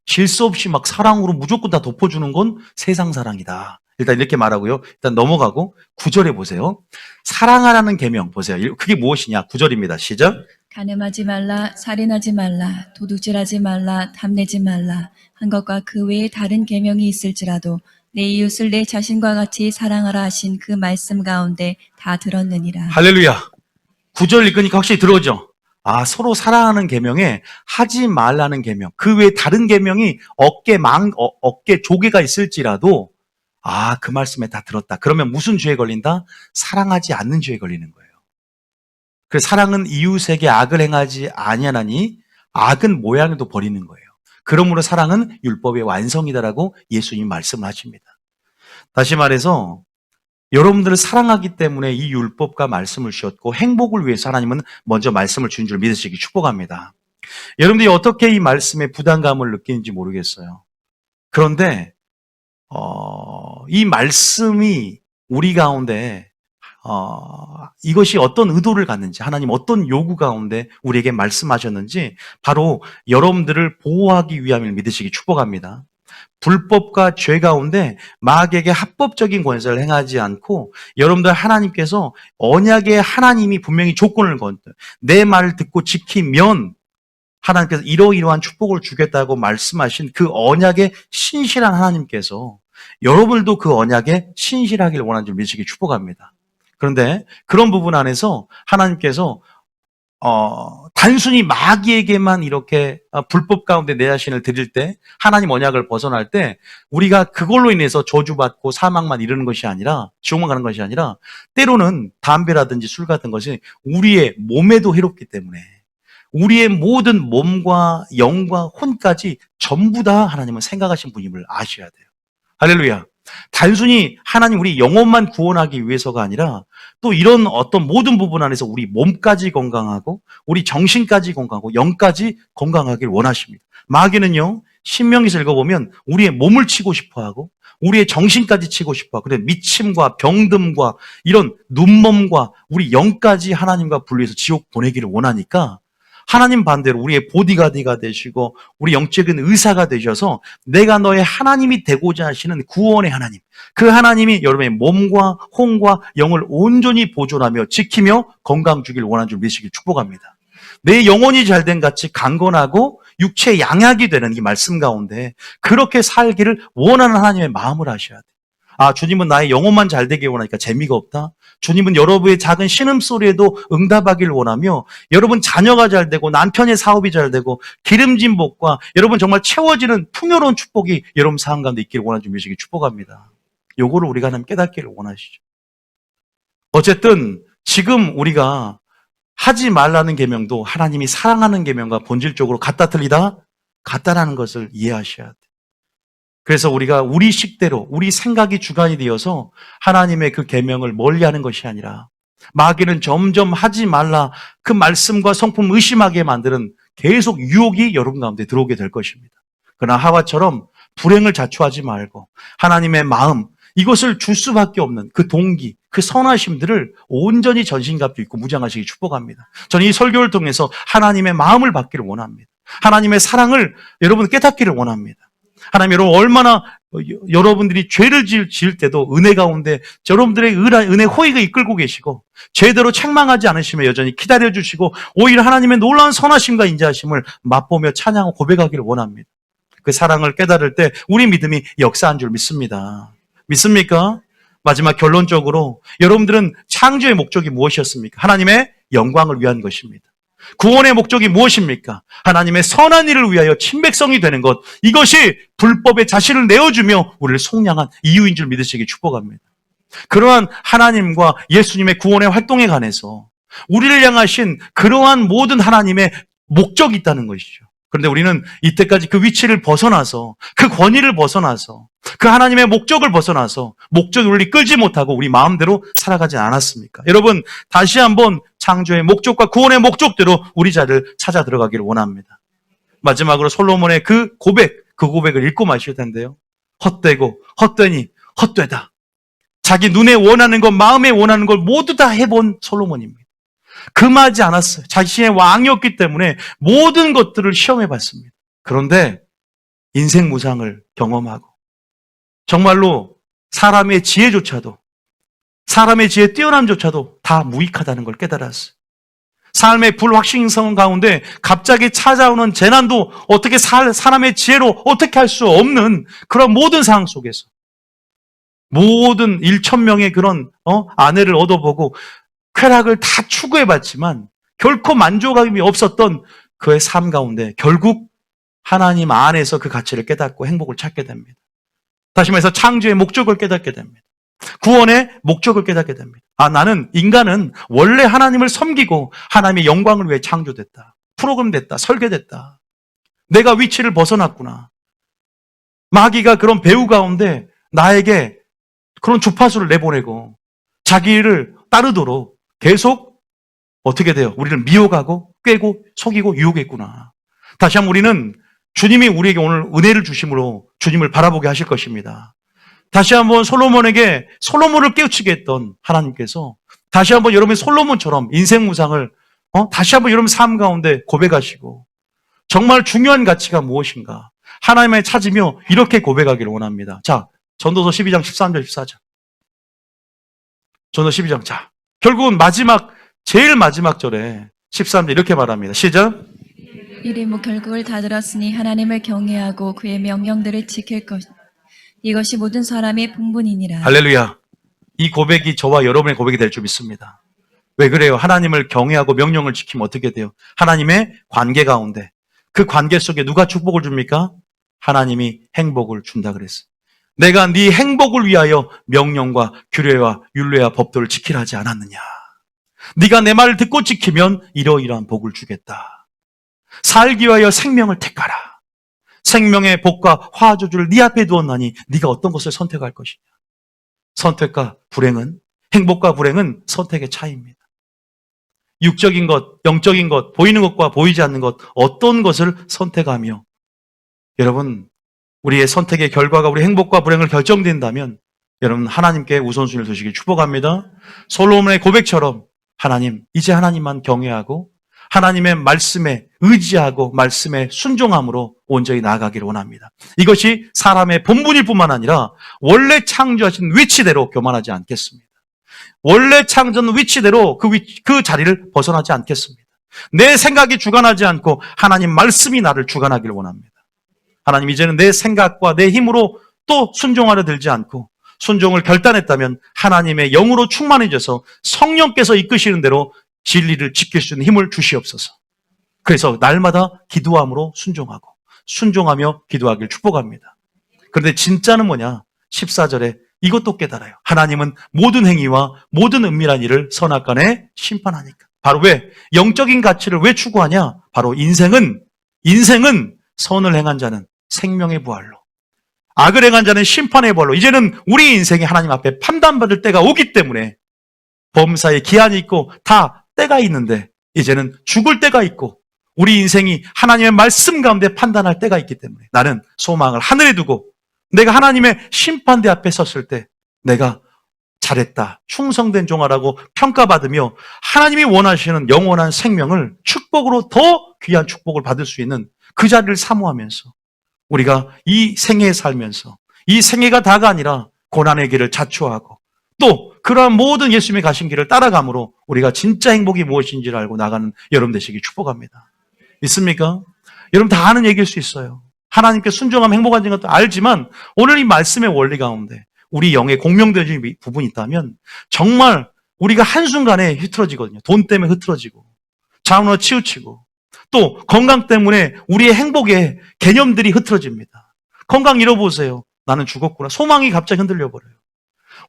질서 없이 막 사랑으로 무조건 다 덮어주는 건 세상 사랑이다. 일단 이렇게 말하고요. 일단 넘어가고 9절에 보세요. 사랑하라는 계명 보세요. 그게 무엇이냐? 9절입니다. 시작. 간음하지 말라, 살인하지 말라, 도둑질하지 말라, 탐내지 말라 한 것과 그 외에 다른 계명이 있을지라도 내 이웃을 내 자신과 같이 사랑하라 하신 그 말씀 가운데 다 들었느니라. 할렐루야. 9절 읽으니까 확실히 들어오죠. 아, 서로 사랑하는 계명에 하지 말라는 계명, 그 외에 다른 계명이 어깨 조개가 있을지라도 아, 그 말씀에 다 들었다. 그러면 무슨 죄에 걸린다? 사랑하지 않는 죄에 걸리는 거예요. 그래서 사랑은 이웃에게 악을 행하지 아니하나니 악은 모양도 버리는 거예요. 그러므로 사랑은 율법의 완성이다라고 예수님이 말씀하십니다. 다시 말해서 여러분들을 사랑하기 때문에 이 율법과 말씀을 주셨고 행복을 위해서 하나님은 먼저 말씀을 주신 줄 믿으시기 축복합니다. 여러분들이 어떻게 이 말씀에 부담감을 느끼는지 모르겠어요. 그런데 이 말씀이 우리 가운데 이것이 어떤 의도를 갖는지, 하나님 어떤 요구 가운데 우리에게 말씀하셨는지 바로 여러분들을 보호하기 위함을 믿으시기 축복합니다. 불법과 죄 가운데 마귀에게 합법적인 권세를 행하지 않고 여러분들 하나님께서 언약의 하나님이 분명히 조건을 건데 내 말을 듣고 지키면 하나님께서 이러이러한 축복을 주겠다고 말씀하신 그 언약에 신실한 하나님께서 여러분들도 그 언약에 신실하길 원하는 줄 믿으시기 축복합니다. 그런데 그런 부분 안에서 하나님께서 단순히 마귀에게만 이렇게 불법 가운데 내 자신을 드릴 때 하나님 언약을 벗어날 때 우리가 그걸로 인해서 저주받고 사망만 이르는 것이 아니라 지옥만 가는 것이 아니라 때로는 담배라든지 술 같은 것이 우리의 몸에도 해롭기 때문에 우리의 모든 몸과 영과 혼까지 전부 다 하나님은 생각하신 분임을 아셔야 돼요. 할렐루야. 단순히 하나님 우리 영혼만 구원하기 위해서가 아니라 또 이런 어떤 모든 부분 안에서 우리 몸까지 건강하고 우리 정신까지 건강하고 영까지 건강하길 원하십니다. 마귀는요, 신명기서 읽어보면 우리의 몸을 치고 싶어하고 우리의 정신까지 치고 싶어하고 그래 미침과 병듦과 이런 눈몸과 우리 영까지 하나님과 분리해서 지옥 보내기를 원하니까 하나님 반대로 우리의 보디가드가 되시고 우리 영적인 의사가 되셔서 내가 너의 하나님이 되고자 하시는 구원의 하나님, 그 하나님이 여러분의 몸과 혼과 영을 온전히 보존하며 지키며 건강 주길 원하는 줄 믿으시길 축복합니다. 내 영혼이 잘된 같이 강건하고 육체 양약이 되는 이 말씀 가운데 그렇게 살기를 원하는 하나님의 마음을 하셔야 돼요. 주님은 나의 영혼만 잘되게 원하니까 재미가 없다. 주님은 여러분의 작은 신음소리에도 응답하기를 원하며 여러분 자녀가 잘되고 남편의 사업이 잘되고 기름진 복과 여러분 정말 채워지는 풍요로운 축복이 여러분 삶 가운데 있기를 원하는 줄 믿으시기 축복합니다. 요거를 우리가 하나님 깨닫기를 원하시죠. 어쨌든 지금 우리가 하지 말라는 계명도 하나님이 사랑하는 계명과 본질적으로 같다 틀리다? 같다라는 것을 이해하셔야 돼요. 그래서 우리가 우리 식대로 우리 생각이 주관이 되어서 하나님의 그 계명을 멀리하는 것이 아니라 마귀는 점점 하지 말라 그 말씀과 성품 의심하게 만드는 계속 유혹이 여러분 가운데 들어오게 될 것입니다. 그러나 하와처럼 불행을 자초하지 말고 하나님의 마음 이것을 줄 수밖에 없는 그 동기, 그 선하심들을 온전히 전신갑주 입고 무장하시기 축복합니다. 저는 이 설교를 통해서 하나님의 마음을 받기를 원합니다. 하나님의 사랑을 여러분 깨닫기를 원합니다. 하나님 여러분 얼마나 여러분들이 죄를 지을 때도 은혜 가운데 여러분들의 은혜 호의가 이끌고 계시고 제대로 책망하지 않으시며 여전히 기다려주시고 오히려 하나님의 놀라운 선하심과 인자하심을 맛보며 찬양하고 고백하기를 원합니다. 그 사랑을 깨달을 때 우리 믿음이 역사한 줄 믿습니다. 믿습니까? 마지막 결론적으로 여러분들은 창조의 목적이 무엇이었습니까? 하나님의 영광을 위한 것입니다. 구원의 목적이 무엇입니까? 하나님의 선한 일을 위하여 친백성이 되는 것, 이것이 불법의 자신을 내어주며 우리를 속량한 이유인 줄 믿으시기 축복합니다. 그러한 하나님과 예수님의 구원의 활동에 관해서 우리를 향하신 그러한 모든 하나님의 목적이 있다는 것이죠. 그런데 우리는 이때까지 그 위치를 벗어나서 그 권위를 벗어나서 그 하나님의 목적을 벗어나서 목적을 우리 끌지 못하고 우리 마음대로 살아가지 않았습니까? 여러분 다시 한번 창조의 목적과 구원의 목적대로 우리 자리를 찾아 들어가기를 원합니다. 마지막으로 솔로몬의 그 고백을 읽고 마실 텐데요. 헛되고 헛되니 헛되다. 자기 눈에 원하는 것, 마음에 원하는 걸 모두 다 해본 솔로몬입니다. 금하지 않았어요. 자신의 왕이었기 때문에 모든 것들을 시험해봤습니다. 그런데 인생 무상을 경험하고 정말로 사람의 지혜조차도 사람의 지혜 뛰어남조차도 다 무익하다는 걸 깨달았어요. 삶의 불확실성 가운데 갑자기 찾아오는 재난도 어떻게 사람의 지혜로 어떻게 할 수 없는 그런 모든 상황 속에서 모든 1,000명의 그런 아내를 얻어보고 쾌락을 다 추구해봤지만 결코 만족감이 없었던 그의 삶 가운데 결국 하나님 안에서 그 가치를 깨닫고 행복을 찾게 됩니다. 다시 말해서 창조의 목적을 깨닫게 됩니다. 구원의 목적을 깨닫게 됩니다. 나는, 인간은 원래 하나님을 섬기고 하나님의 영광을 위해 창조됐다. 프로그램됐다. 설계됐다. 내가 위치를 벗어났구나. 마귀가 그런 배후 가운데 나에게 그런 주파수를 내보내고 자기를 따르도록 계속 어떻게 돼요? 우리를 미혹하고 꿰고 속이고 유혹했구나. 다시 한번 우리는 주님이 우리에게 오늘 은혜를 주심으로 주님을 바라보게 하실 것입니다. 다시 한번 솔로몬에게 솔로몬을 깨우치게 했던 하나님께서 다시 한번 여러분이 솔로몬처럼 인생 무상을 다시 한번 여러분 삶 가운데 고백하시고 정말 중요한 가치가 무엇인가 하나님을 찾으며 이렇게 고백하기를 원합니다. 자, 전도서 12장 13절 14절. 전도서 12장. 자, 결국은 제일 마지막 절에 13절 이렇게 말합니다. 시작. 이리 결국을 다 들었으니 하나님을 경외하고 그의 명령들을 지킬 것. 이것이 모든 사람의 본분이니라. 할렐루야. 이 고백이 저와 여러분의 고백이 될 줄 믿습니다. 왜 그래요? 하나님을 경외하고 명령을 지키면 어떻게 돼요? 하나님의 관계 가운데 그 관계 속에 누가 축복을 줍니까? 하나님이 행복을 준다 그랬어요. 내가 네 행복을 위하여 명령과 규례와 율례와 법도를 지키라 하지 않았느냐. 네가 내 말을 듣고 지키면 이러이러한 복을 주겠다. 살기 위하여 생명을 택하라. 생명의 복과 화조주를 네 앞에 두었나니 네가 어떤 것을 선택할 것이냐. 선택과 불행은, 행복과 불행은 선택의 차이입니다. 육적인 것, 영적인 것, 보이는 것과 보이지 않는 것, 어떤 것을 선택하며 여러분, 우리의 선택의 결과가 우리 행복과 불행을 결정된다면 여러분 하나님께 우선순위를 두시길 축복합니다. 솔로몬의 고백처럼 하나님, 이제 하나님만 경외하고 하나님의 말씀에 의지하고 말씀에 순종함으로 온전히 나아가기를 원합니다. 이것이 사람의 본분일 뿐만 아니라 원래 창조하신 위치대로 교만하지 않겠습니다. 원래 창조한 위치대로 그 자리를 벗어나지 않겠습니다. 내 생각이 주관하지 않고 하나님 말씀이 나를 주관하기를 원합니다. 하나님, 이제는 내 생각과 내 힘으로 또 순종하려 들지 않고 순종을 결단했다면 하나님의 영으로 충만해져서 성령께서 이끄시는 대로 진리를 지킬 수 있는 힘을 주시옵소서. 그래서 날마다 기도함으로 순종하며 기도하길 축복합니다. 그런데 진짜는 뭐냐? 14절에 이것도 깨달아요. 하나님은 모든 행위와 모든 은밀한 일을 선악간에 심판하니까. 바로 왜? 영적인 가치를 왜 추구하냐? 바로 인생은 선을 행한 자는 생명의 부활로, 악을 행한 자는 심판의 부활로. 이제는 우리 인생이 하나님 앞에 판단받을 때가 오기 때문에 범사에 기한이 있고 다 때가 있는데 이제는 죽을 때가 있고 우리 인생이 하나님의 말씀 가운데 판단할 때가 있기 때문에 나는 소망을 하늘에 두고 내가 하나님의 심판대 앞에 섰을 때 내가 잘했다, 충성된 종아라고 평가받으며 하나님이 원하시는 영원한 생명을 축복으로 더 귀한 축복을 받을 수 있는 그 자리를 사모하면서 우리가 이 생애에 살면서 이 생애가 다가 아니라 고난의 길을 자초하고 또 그러한 모든 예수님이 가신 길을 따라감으로 우리가 진짜 행복이 무엇인지를 알고 나가는 여러분 되시기 축복합니다. 믿습니까? 여러분 다 아는 얘기일 수 있어요. 하나님께 순종하면 행복한 것도 알지만 오늘 이 말씀의 원리 가운데 우리 영에 공명되어진 부분이 있다면 정말 우리가 한순간에 흐트러지거든요. 돈 때문에 흐트러지고 자원으로 치우치고 또 건강 때문에 우리의 행복의 개념들이 흐트러집니다. 건강 잃어보세요. 나는 죽었구나. 소망이 갑자기 흔들려버려요.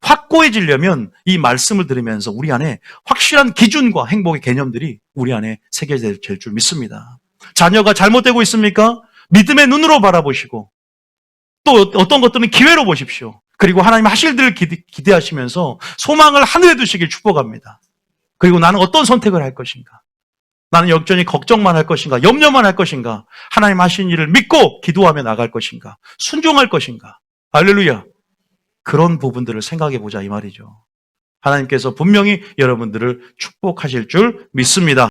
확고해지려면 이 말씀을 들으면서 우리 안에 확실한 기준과 행복의 개념들이 우리 안에 새겨질 줄 믿습니다. 자녀가 잘못되고 있습니까? 믿음의 눈으로 바라보시고 또 어떤 것들은 기회로 보십시오. 그리고 하나님 하실 일을 기대하시면서 소망을 하늘에 두시길 축복합니다. 그리고 나는 어떤 선택을 할 것인가? 나는 여전히 걱정만 할 것인가? 염려만 할 것인가? 하나님 하신 일을 믿고 기도하며 나갈 것인가? 순종할 것인가? 할렐루야. 그런 부분들을 생각해 보자 이 말이죠. 하나님께서 분명히 여러분들을 축복하실 줄 믿습니다.